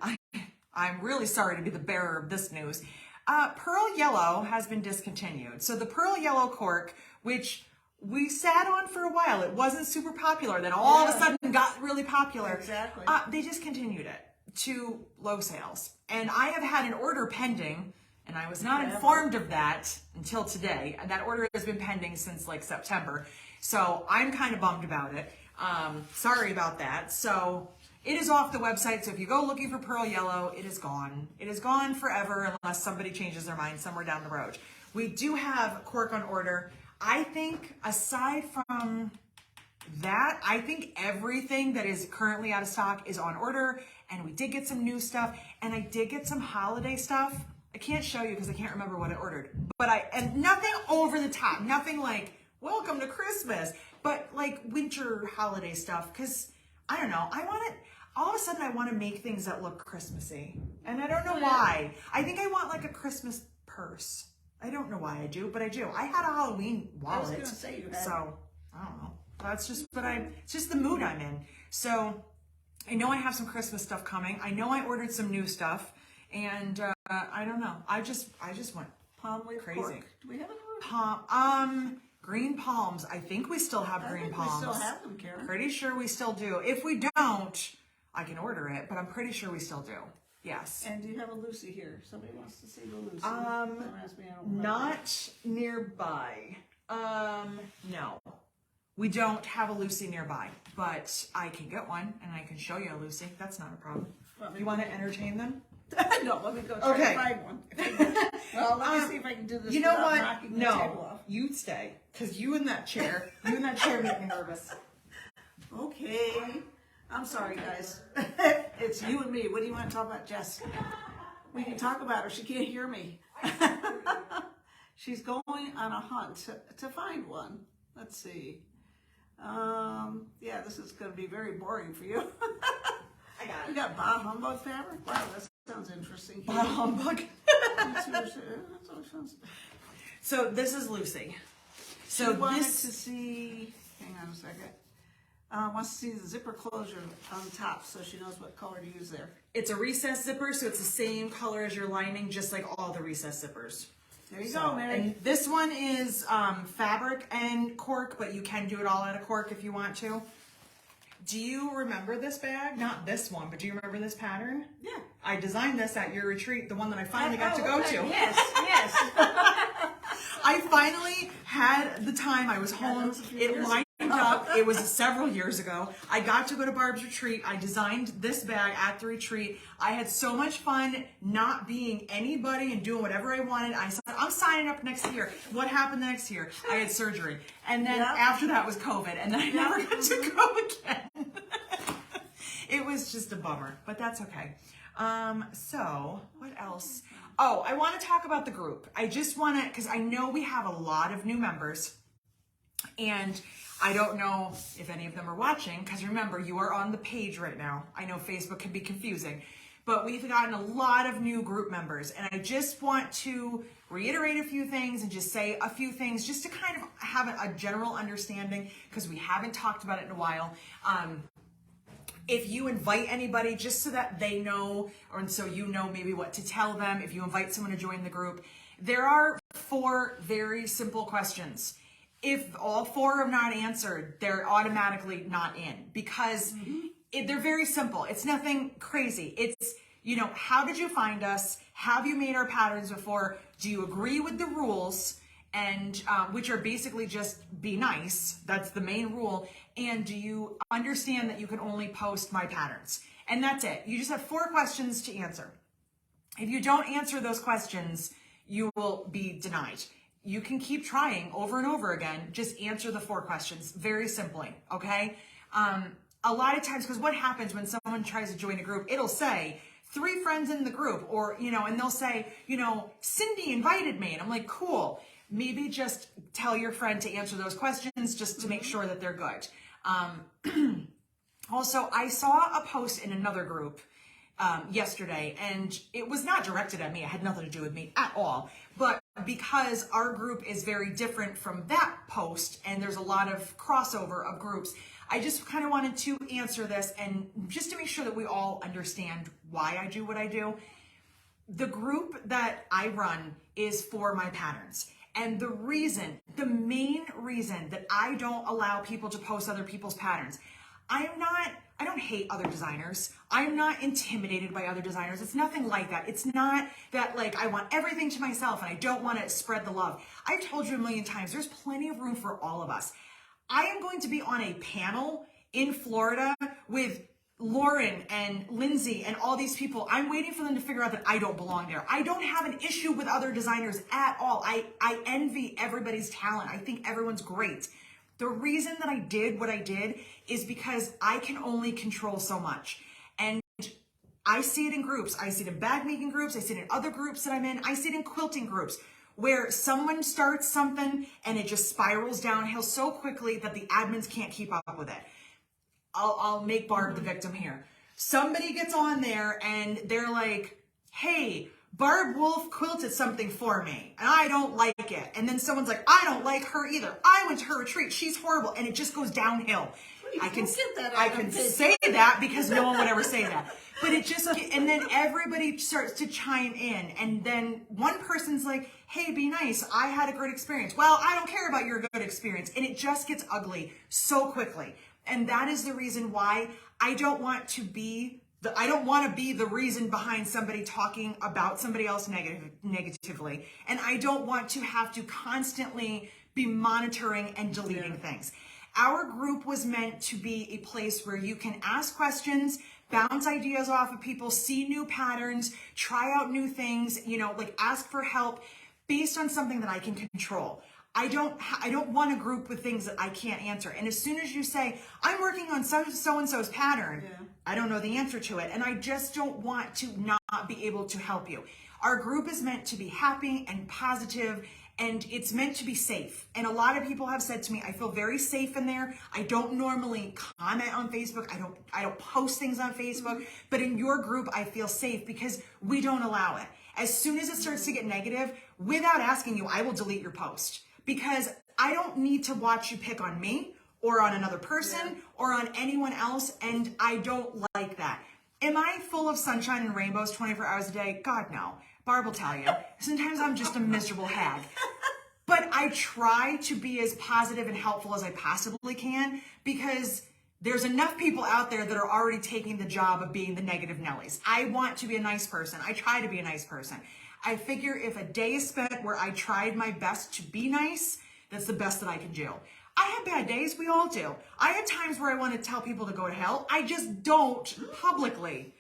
I'm really sorry to be the bearer of this news. Pearl Yellow has been discontinued. So the Pearl Yellow cork, which we sat on for a while, it wasn't super popular, then all of a sudden got really popular. Exactly. They discontinued it to low sales. And I have had an order pending, and I was not informed of that until today. And that order has been pending since like September. So I'm kind of bummed about it. Sorry about that. So it is off the website. So if you go looking for Pearl Yellow, it is gone. It is gone forever unless somebody changes their mind somewhere down the road. We do have cork on order. I think aside from that, I think everything that is currently out of stock is on order, and we did get some new stuff, and I did get some holiday stuff. I can't show you because I can't remember what I ordered, but and nothing over the top, nothing like welcome to Christmas, but like winter holiday stuff, because I don't know, all of a sudden I want to make things that look Christmassy, and I don't know why. I think I want like a Christmas purse. I don't know why I do, but I do. I had a Halloween wallet, I was gonna say you had. So I don't know. That's just it's just the mood I'm in. So I know I have some Christmas stuff coming. I know I ordered some new stuff, and I don't know. I just went Palm leaf crazy. cork. Do we have any more? Green palms. I think we still have green palms. We still have them, Karen. Pretty sure we still do. If we don't, I can order it, but I'm pretty sure we still do. Yes. And do you have a Lucy here? Somebody wants to see the Lucy. Don't ask me, I don't remember. Not nearby. No. We don't have a Lucy nearby, but I can get one, and I can show you a Lucy. That's not a problem. You want to entertain them? No, let me go try to find one. Well, let me see if I can do this. You know without what? knocking the table off. You stay, because you in that chair make me nervous. Okay. I'm sorry, guys. It's you and me. What do you want to talk about, Jess? We can talk about her. She can't hear me. She's going on a hunt to find one. Let's see. Yeah, this is going to be very boring for you. I got it. You got Bah Humbug fabric? Wow, that sounds interesting. Bah Humbug. So this is Lucy. So she wanted this to see, hang on a second. Wants to see the zipper closure on the top so she knows what color to use there. it's a recessed zipper, so it's the same color as your lining, just like all the recessed zippers. There you go, Mary. And this one is fabric and cork, but you can do it all out of cork if you want to. Do you remember this bag? Not this one, but do you remember this pattern? Yeah. I designed this at your retreat, the one that I finally got to go to. Yes, yes. I finally had the time. I was home. It lined up. It was several years ago. I got to go to Barb's retreat. I designed this bag at the retreat. I had so much fun not being anybody and doing whatever I wanted. I said, I'm signing up next year. What happened the next year? I had surgery. And then after that was COVID. And then I never got to go again. It was just a bummer, but that's okay. So what else? Oh, I want to talk about the group. I just want to, because I know we have a lot of new members, And I don't know if any of them are watching, because remember, you are on the page right now. I know Facebook can be confusing, but we've gotten a lot of new group members, and I just want to reiterate a few things and just say a few things just to kind of have a general understanding, because we haven't talked about it in a while. If you invite anybody, just so that they know, or so you know maybe what to tell them, if you invite someone to join the group, there are 4 very simple questions. If all 4 are not answered, they're automatically not in, because they're very simple. It's nothing crazy. It's, you know, how did you find us? Have you made our patterns before? Do you agree with the rules? And which are basically just be nice. That's the main rule. And do you understand that you can only post my patterns? And that's it. You just have 4 questions to answer. If you don't answer those questions, you will be denied. You can keep trying over and over again. Just answer the 4 questions very simply, okay? A lot of times, because what happens when someone tries to join a group, it'll say 3 friends in the group, or, you know, and they'll say, you know, Cindy invited me. And I'm like, cool. Maybe just tell your friend to answer those questions just to make sure that they're good. Also, I saw a post in another group yesterday, and it was not directed at me. It had nothing to do with me at all. But because our group is very different from that post, and there's a lot of crossover of groups, I just kind of wanted to answer this, and just to make sure that we all understand why I do what I do. The group that I run is for my patterns. And the main reason that I don't allow people to post other people's patterns, I don't hate other designers. I'm not intimidated by other designers. It's nothing like that. It's not that like I want everything to myself and I don't want to spread the love. I've told you a million times, there's plenty of room for all of us. I am going to be on a panel in Florida with Lauren and Lindsay and all these people. I'm waiting for them to figure out that I don't belong there. I don't have an issue with other designers at all. I envy everybody's talent. I think everyone's great. The reason that I did what I did is because I can only control so much. And I see it in groups. I see it in bag making groups. I see it in other groups that I'm in. I see it in quilting groups where someone starts something and it just spirals downhill so quickly that the admins can't keep up with it. I'll make Barb the victim here. Somebody gets on there and they're like, hey, Barb Wolf quilted something for me and I don't like it. And then someone's like, I don't like her either. I went to her retreat. She's horrible. And it just goes downhill. I can say that because no one would ever say that. But it just, and then everybody starts to chime in. And then one person's like, hey, be nice. I had a great experience. Well, I don't care about your good experience. And it just gets ugly so quickly. And that is the reason why I don't want to be the reason behind somebody talking about somebody else negatively. And I don't want to have to constantly be monitoring and deleting things. Our group was meant to be a place where you can ask questions, bounce ideas off of people, see new patterns, try out new things, you know, like ask for help based on something that I can control. I don't want a group with things that I can't answer. And as soon as you say, I'm working on so-and-so's pattern, I don't know the answer to it. And I just don't want to not be able to help you. Our group is meant to be happy and positive, and it's meant to be safe. And a lot of people have said to me, I feel very safe in there. I don't normally comment on Facebook. I don't post things on Facebook, but in your group, I feel safe because we don't allow it. As soon as it starts to get negative, without asking you, I will delete your post. Because I don't need to watch you pick on me or on another person or on anyone else, and I don't like that. Am I full of sunshine and rainbows 24 hours a day? God, no. Barb will tell you. Sometimes I'm just a miserable hag. But I try to be as positive and helpful as I possibly can because there's enough people out there that are already taking the job of being the negative Nellies. I want to be a nice person. I try to be a nice person. I figure if a day is spent where I tried my best to be nice, that's the best that I can do. I have bad days, we all do. I have times where I want to tell people to go to hell. I just don't publicly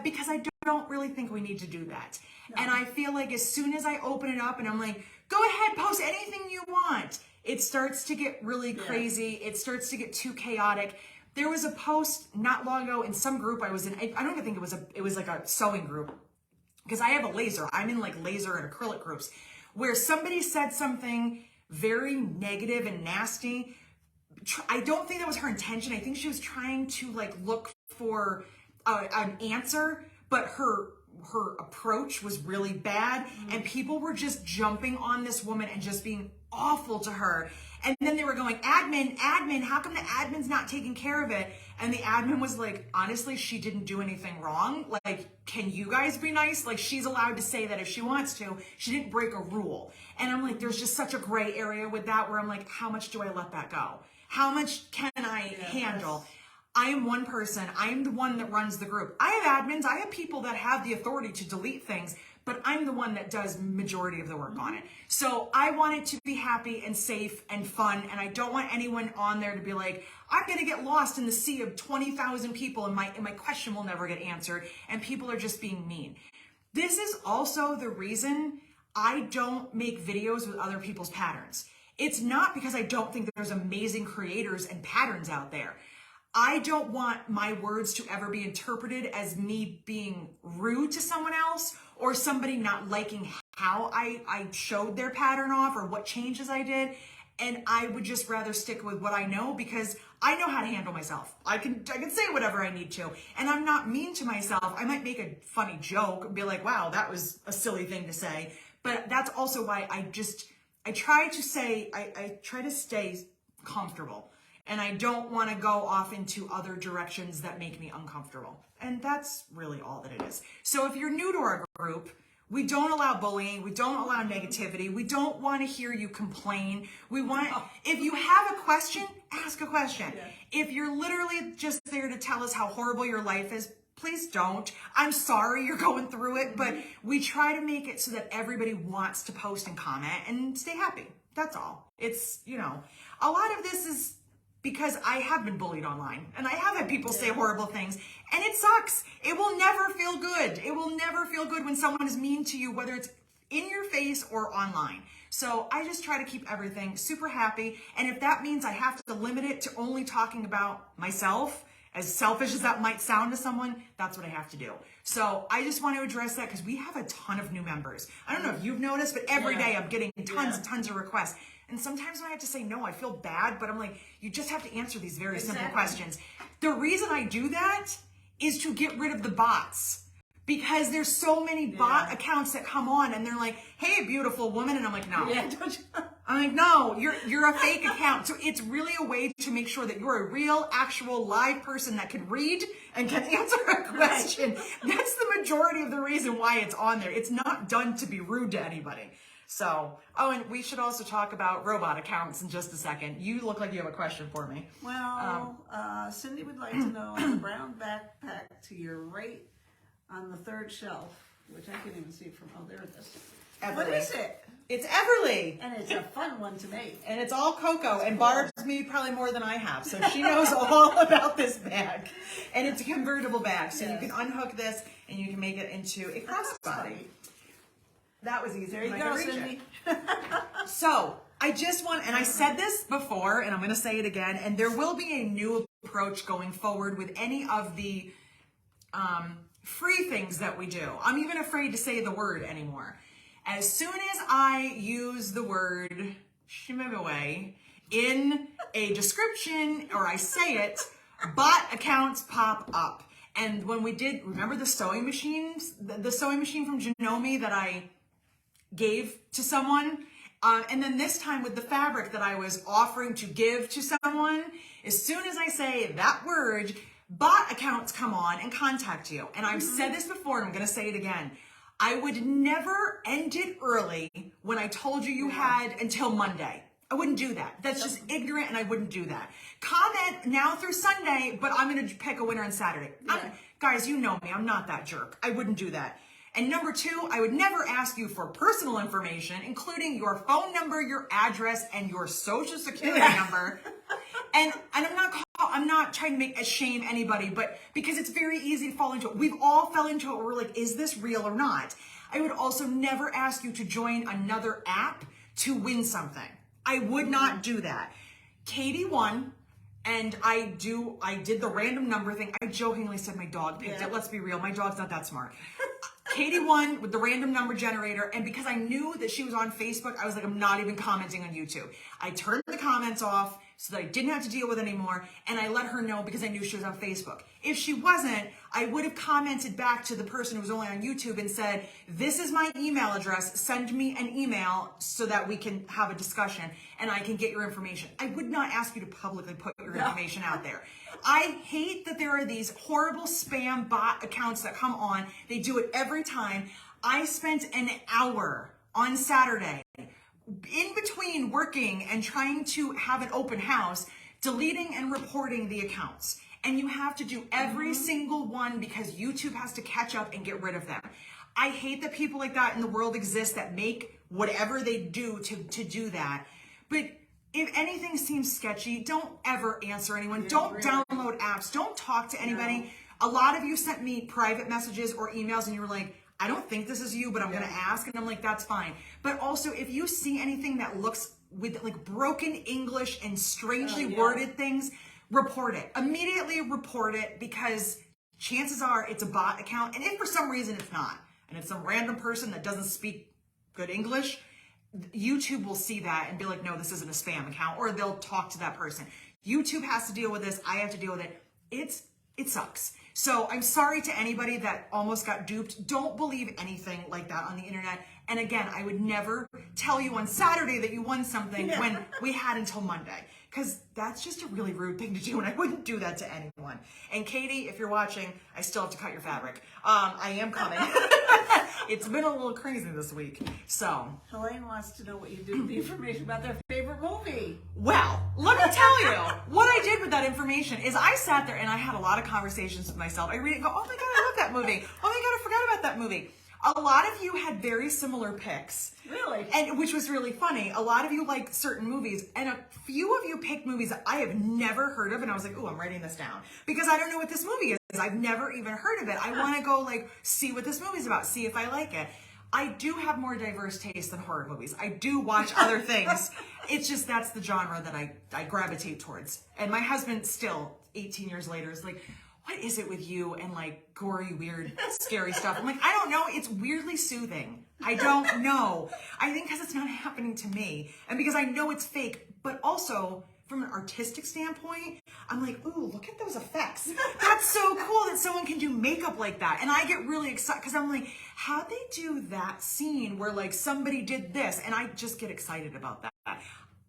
because I don't really think we need to do that. No. And I feel like as soon as I open it up and I'm like, go ahead, post anything you want, it starts to get really crazy. It starts to get too chaotic. There was a post not long ago in some group I was in. I don't even think it was like a sewing group. Because I have a laser. I'm in like laser and acrylic groups where somebody said something very negative and nasty. I don't think that was her intention. I think she was trying to like look for an answer, but her approach was really bad, and people were just jumping on this woman and just being awful to her. And then they were going, admin, how come the admin's not taking care of it? And the admin was like, honestly, she didn't do anything wrong. Like, can you guys be nice? Like, she's allowed to say that if she wants to. She didn't break a rule. And I'm like, there's just such a gray area with that where I'm like, how much do I let that go? How much can I handle? I am one person. I am the one that runs the group. I have admins. I have people that have the authority to delete things, but I'm the one that does majority of the work on it. So I want it to be happy and safe and fun, and I don't want anyone on there to be like, I'm going to get lost in the sea of 20,000 people and my question will never get answered, and people are just being mean. This is also the reason I don't make videos with other people's patterns. It's not because I don't think that there's amazing creators and patterns out there. I don't want my words to ever be interpreted as me being rude to someone else or somebody not liking how I showed their pattern off or what changes I did. And I would just rather stick with what I know because I know how to handle myself. I can say whatever I need to. And I'm not mean to myself. I might make a funny joke and be like, wow, that was a silly thing to say. But that's also why I try to stay comfortable. And I don't want to go off into other directions that make me uncomfortable. And that's really all that it is. So if you're new to our group, we don't allow bullying. We don't allow negativity. We don't want to hear you complain. We want, if you have a question, ask a question. Yeah. If you're literally just there to tell us how horrible your life is, please don't. I'm sorry you're going through it, but we try to make it so that everybody wants to post and comment and stay happy. That's all. It's, a lot of this is because I have been bullied online and I have had people say horrible things and it sucks. It will never feel good. It will never feel good when someone is mean to you, whether it's in your face or online. So I just try to keep everything super happy. And if that means I have to limit it to only talking about myself, as selfish as that might sound to someone, that's what I have to do. So I just want to address that because we have a ton of new members. I don't know if you've noticed, but every day I'm getting tons and tons of requests. And sometimes when I have to say no, I feel bad, but I'm like, you just have to answer these very simple questions. The reason I do that is to get rid of the bots. Because there's so many bot accounts that come on and they're like, hey, beautiful woman. And I'm like, no. Yeah, don't you? I'm like, no, you're a fake account. So it's really a way to make sure that you're a real, actual, live person that can read and can answer a question. That's the majority of the reason why it's on there. It's not done to be rude to anybody. So, and we should also talk about robot accounts in just a second. You look like you have a question for me. Well, Cindy would like to know the brown backpack to your right on the third shelf, which I can't even see from, there it is. Everly. What is it? It's Everly. And it's a fun one to make. And it's all cocoa, and Barb's made probably more than I have, so she knows all about this bag. And it's a convertible bag, so you can unhook this and you can make it into a crossbody. That was easy. There you go, Cindy. So I just want, and I said this before, and I'm going to say it again, and there will be a new approach going forward with any of the free things that we do. I'm even afraid to say the word anymore. As soon as I use the word shimmiway in a description or I say it, bot accounts pop up. And when we did, remember the sewing machines, the sewing machine from Janome that I gave to someone? And then this time with the fabric that I was offering to give to someone, as soon as I say that word, bot accounts come on and contact you. And I've said this before and I'm going to say it again. I would never end it early when I told you you had until Monday. I wouldn't do that. That's just ignorant and I wouldn't do that. Comment now through Sunday, but I'm going to pick a winner on Saturday. Guys, you know me. I'm not that jerk. I wouldn't do that. And number two, I would never ask you for personal information, including your phone number, your address, and your social security number. And I'm not trying to shame anybody, but because it's very easy to fall into it. We've all fell into it where we're like, is this real or not? I would also never ask you to join another app to win something. I would not do that. Katie won, and I did the random number thing. I jokingly said my dog picked it. Let's be real, my dog's not that smart. Katie won with the random number generator, and because I knew that she was on Facebook, I was like, I'm not even commenting on YouTube. I turned the comments off so that I didn't have to deal with it anymore, and I let her know because I knew she was on Facebook. If she wasn't, I would have commented back to the person who was only on YouTube and said, this is my email address, send me an email so that we can have a discussion and I can get your information. I would not ask you to publicly put your information out there. I hate that there are these horrible spam bot accounts that come on. They do it every time. I spent an hour on Saturday in between working and trying to have an open house, deleting and reporting the accounts. And you have to do every single one because YouTube has to catch up and get rid of them. I hate that people like that in the world exist that make whatever they do to do that. But if anything seems sketchy, don't ever answer anyone. Don't download apps. Don't talk to anybody. A lot of you sent me private messages or emails and you were like, I don't think this is you, but I'm going to ask. And I'm like, that's fine. But also, if you see anything that looks with like broken English and strangely worded things, report it. Immediately report it because chances are it's a bot account. And if for some reason it's not, and it's some random person that doesn't speak good English, YouTube will see that and be like, no, this isn't a spam account, or they'll talk to that person. YouTube has to deal with this. I have to deal with it. It sucks. So I'm sorry to anybody that almost got duped. Don't believe anything like that on the internet. And again, I would never tell you on Saturday that you won something when we had until Monday, because that's just a really rude thing to do, and I wouldn't do that to anyone. And Katie, if you're watching, I still have to cut your fabric. I am coming. It's been a little crazy this week. So Helene wants to know what you did with the information about their favorite movie. Well, let me tell you, what I did with that information is I sat there and I had a lot of conversations with myself. I read it and go, oh my God, I love that movie. Oh my God, I forgot about that movie. A lot of you had very similar picks. Really? And which was really funny. A lot of you like certain movies, and a few of you picked movies that I have never heard of, and I was like, oh, I'm writing this down. Because I don't know what this movie is. I've never even heard of it. I want to go like see what this movie's about, see if I like it. I do have more diverse taste than horror movies. I do watch other things. It's just that's the genre that I gravitate towards. And my husband still, 18 years later, is like, what is it with you and like gory, weird, scary stuff? I'm like, I don't know. It's weirdly soothing. I don't know. I think because it's not happening to me and because I know it's fake, but also from an artistic standpoint, I'm like, ooh, look at those effects. That's so cool that someone can do makeup like that. And I get really excited because I'm like, how'd they do that scene where like somebody did this? And I just get excited about that.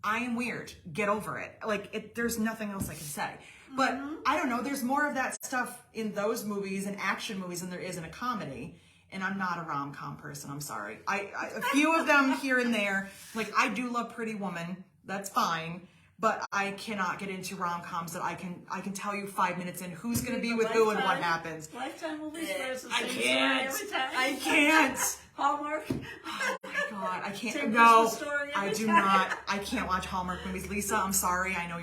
I am weird. Get over it. Like, there's nothing else I can say. But I don't know, there's more of that stuff in those movies and action movies than there is in a comedy. And I'm not a rom-com person, I'm sorry. A few of them here and there, like I do love Pretty Woman, that's fine. But I cannot get into rom-coms that I can tell you 5 minutes in who's going to be with who and what happens. Lifetime movies where it's the I same can't. story every time. I can't. Hallmark. Oh my God, I can't. Same No, Christmas story every I do time. not. I can't watch Hallmark movies. Lisa, I'm sorry. I know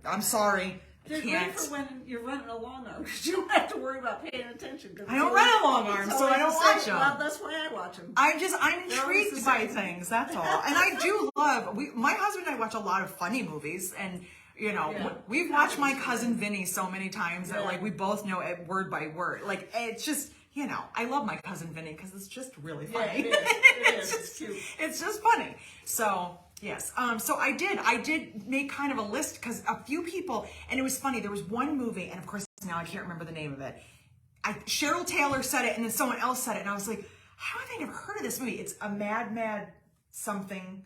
I'm sorry. They're great Can't. for when you're running a long arm because you don't have to worry about paying attention. I don't run a long arm, so I don't watch them. Well, that's why I watch them. I'm always intrigued the by same. things. That's all. And I do love. My husband and I watch a lot of funny movies, and you know, we've watched My Cousin Vinny so many times that like we both know it word by word. Like it's just. You know, I love My Cousin Vinny because it's just really funny. Yeah, it is. It's cute. It's just funny. So yes. So I did make kind of a list because a few people, and it was funny. There was one movie, and of course now I can't remember the name of it. Cheryl Taylor said it, and then someone else said it, and I was like, how have I never heard of this movie? It's a Mad something.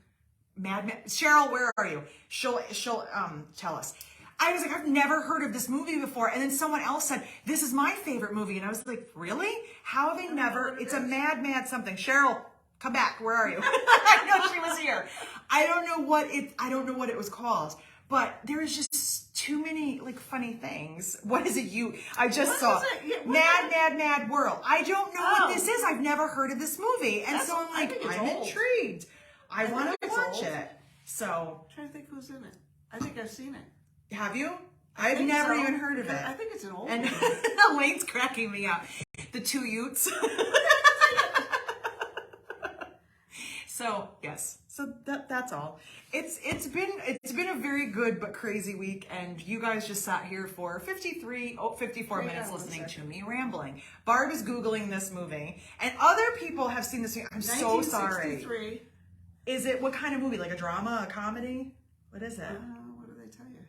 Mad. Cheryl, where are you? She'll tell us. I was like, I've never heard of this movie before. And then someone else said, this is my favorite movie. And I was like, really? How have I never? It's a Mad something. Cheryl, come back. Where are you? I know she was here. I don't know what it was called. But there's just too many like funny things. What is it I just saw? Mad World. I don't know what this is. I've never heard of this movie. And so I'm like, I'm intrigued. I want to watch it. So I'm trying to think who's in it. I think I've seen it. Have you? I've never even heard of it. I think it's an old And one. Elaine's cracking me up. The two Utes. So yes, so that's all. It's been a very good but crazy week, and you guys just sat here for 54 minutes listening to me rambling. Barb is Googling this movie, and other people have seen this movie. I'm so sorry. 1963. Is it, what kind of movie? Like a drama, a comedy? What is it? What did they tell you?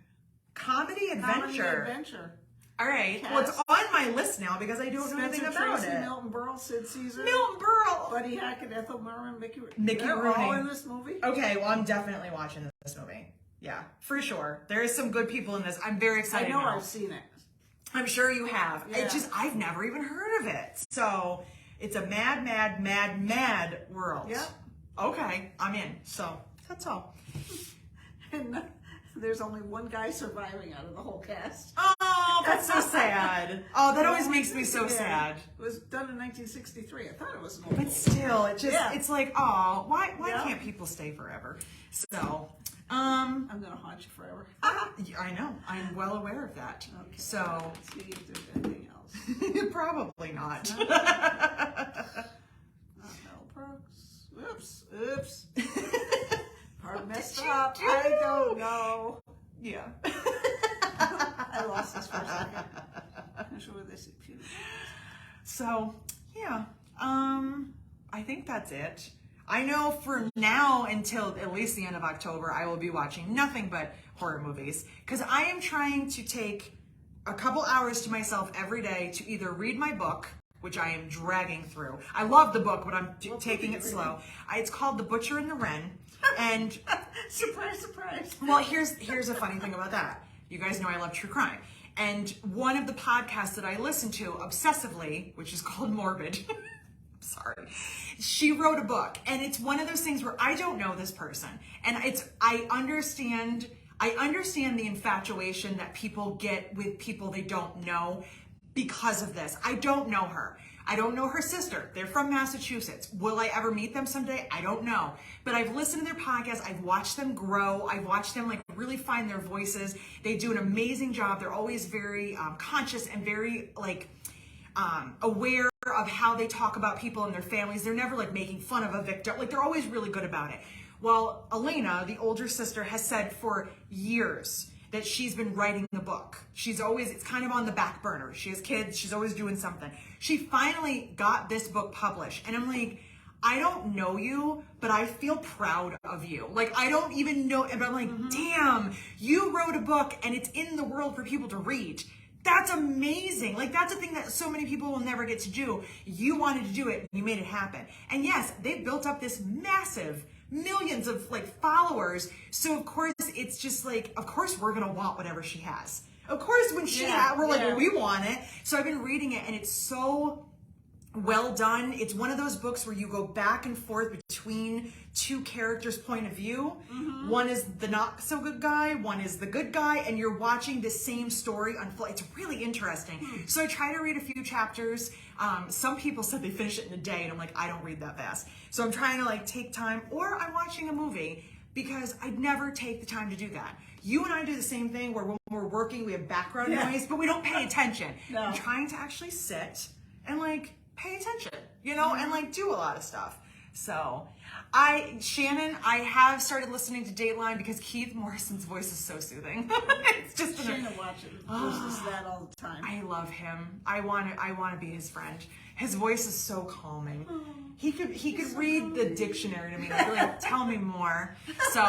Comedy adventure. Comedy adventure. All right. Cast. Well, it's on my list now because I don't know anything Spencer about Tracy, it. Milton Berle, Sid Caesar, Milton Berle. Buddy Hackett, Ethel Merman, Mickey They're Rooney. All Rooney. in this movie? Okay, well, I'm definitely watching this movie. Yeah, for sure. There is some good people in this. I'm very excited. I know now. I've seen it. I'm sure you have. Yeah. It's just, I've never even heard of it. So it's a mad, mad, mad, mad world. Yep. Okay, I'm in. So that's all. And there's only one guy surviving out of the whole cast. Oh, that's so sad. Oh, that always makes me so Yeah. sad. It was done in 1963. I thought it was an old But movie. still, it just, Yeah. it's like, oh, why Yeah. can't people stay forever? So, I'm going to haunt you forever. I know. I'm well aware of that. Okay. So, Let's see if there's anything else. probably not. Mel Brooks. Oops. Part messed did you up. do? I don't know. Yeah. I lost this for a second. I'm sure what they say. So, yeah. I think that's it. I know for now, until at least the end of October, I will be watching nothing but horror movies, because I am trying to take a couple hours to myself every day to either read my book, which I am dragging through. I love the book, but I'm taking it slow. It's called The Butcher and the Wren, and Surprise, surprise. well, here's a funny thing about that. You guys know I love true crime. And one of the podcasts that I listen to obsessively, which is called Morbid, sorry, she wrote a book. And it's one of those things where I don't know this person. And I understand the infatuation that people get with people they don't know because of this. I don't know her. I don't know her sister. They're from Massachusetts. Will I ever meet them someday? I don't know. But I've listened to their podcast. I've watched them grow. I've watched them like really find their voices. They do an amazing job. They're always very conscious and very like aware of how they talk about people and their families. They're never like making fun of a victim. Like they're always really good about it. Well, Elena, the older sister, has said for years that she's been writing the book. It's kind of on the back burner. She has kids, she's always doing something. She finally got this book published. And I'm like, I don't know you, but I feel proud of you. Like, I don't even know, but I'm like, damn, you wrote a book and it's in the world for people to read. That's amazing. Like, that's a thing that so many people will never get to do. You wanted to do it, you made it happen. And yes, they built up this massive millions of like followers. So of course it's just like, of course we're gonna want whatever she has. Of course when we're like, well, we want it. So I've been reading it and it's so well done. It's one of those books where you go back and forth between two characters' point of view. One is the not so good guy, one is the good guy, and you're watching the same story unfold. It's really interesting. So I try to read a few chapters. Some people said they finish it in a day, and I'm like, I don't read that fast. So I'm trying to like take time, or I'm watching a movie because I'd never take the time to do that. You and I do the same thing where when we're working, we have background noise, but we don't pay attention. No. I'm trying to actually sit and like pay attention, you know, and like do a lot of stuff. So Shannon, I have started listening to Dateline because Keith Morrison's voice is so soothing. It's just Shannon watches that all the time. I love him. I want to be his friend. His voice is so calming. He could read the dictionary to me, like tell me more. So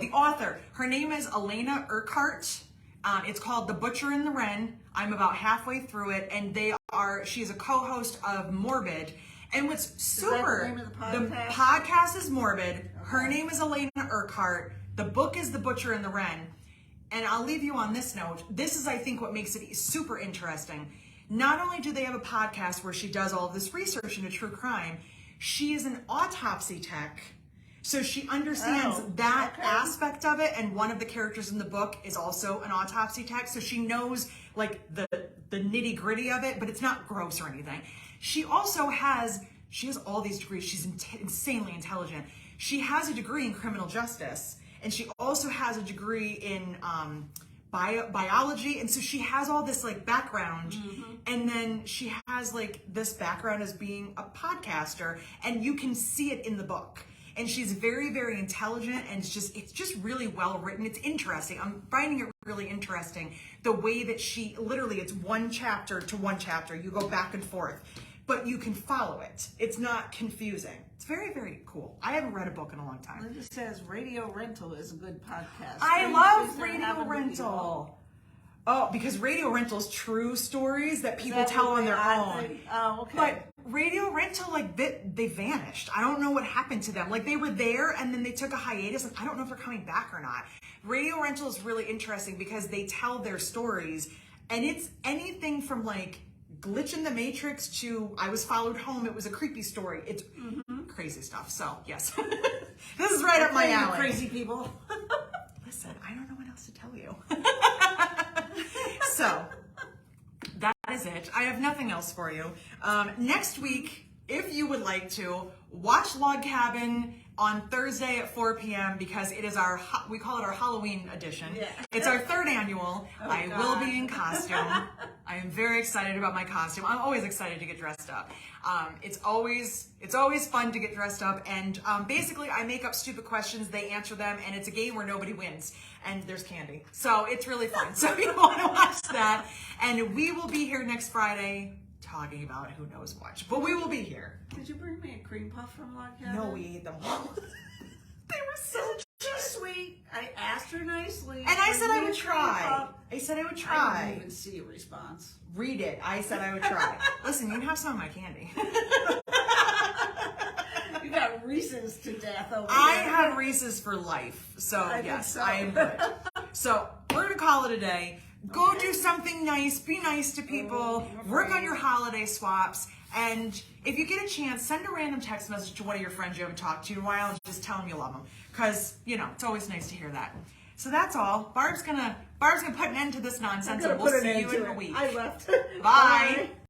the author, her name is Elena Urquhart. It's called The Butcher and the Wren. I'm about halfway through it, and she's a co-host of Morbid. And what's super, Is that the name of the podcast? the podcast is Morbid. Her name is Elena Urquhart. The book is The Butcher and the Wren. And I'll leave you on this note. This is, I think, what makes it super interesting. Not only do they have a podcast where she does all of this research into true crime, she is an autopsy tech. So she understands that aspect of it, and one of the characters in the book is also an autopsy tech, so she knows like the nitty-gritty of it, but it's not gross or anything. She also has all these degrees. She's insanely intelligent. She has a degree in criminal justice, and she also has a degree in biology, and so she has all this like background, and then she has like this background as being a podcaster, and you can see it in the book. And she's very, very intelligent, and it's just really well written. It's interesting. I'm finding it really interesting the way that she literally, it's one chapter to one chapter. You go back and forth, but you can follow it. It's not confusing. It's very, very cool. I haven't read a book in a long time. Linda says Radio Rental is a good podcast. I love Radio Rental. Oh, because Radio Rental's true stories that people tell on their own. Oh, okay. But Radio Rental, like, they vanished. I don't know what happened to them. Like, they were there and then they took a hiatus, and I don't know if they're coming back or not. Radio Rental is really interesting because they tell their stories, and it's anything from like Glitch in the Matrix to I was followed home. It was a creepy story. It's crazy stuff. So yes, this is right up my alley. Crazy people. Listen, I don't know what else to tell you. So that is it. I have nothing else for you. Next week, if you would like to, watch Log Cabin on Thursday at 4 p.m. because it is we call it our Halloween edition. Yeah. It's our third annual. Oh, I will be in costume. I am very excited about my costume. I'm always excited to get dressed up. It's always fun to get dressed up, and basically I make up stupid questions, they answer them, and it's a game where nobody wins, and there's candy. So it's really fun. So if you want to watch that, and we will be here next Friday talking about who knows what, but we will be here. Did you bring me a cream puff from Log Cabin? No, we ate them all. They were so sweet. I asked her nicely. And I said I would try. I said I would try. I didn't even see a response. Read it. I said I would try. Listen, you can have some of my candy. You got Reese's to death over I there. have Reese's for life. So yes, so. I am good. So we're going to call it a day. Go do something nice. Be nice to people. Work on your holiday swaps. And if you get a chance, send a random text message to one of your friends you haven't talked to in a while and just tell them you love them. Because, it's always nice to hear that. So that's all. Barb's gonna put an end to this nonsense, and we'll see you in a week. I left. Bye.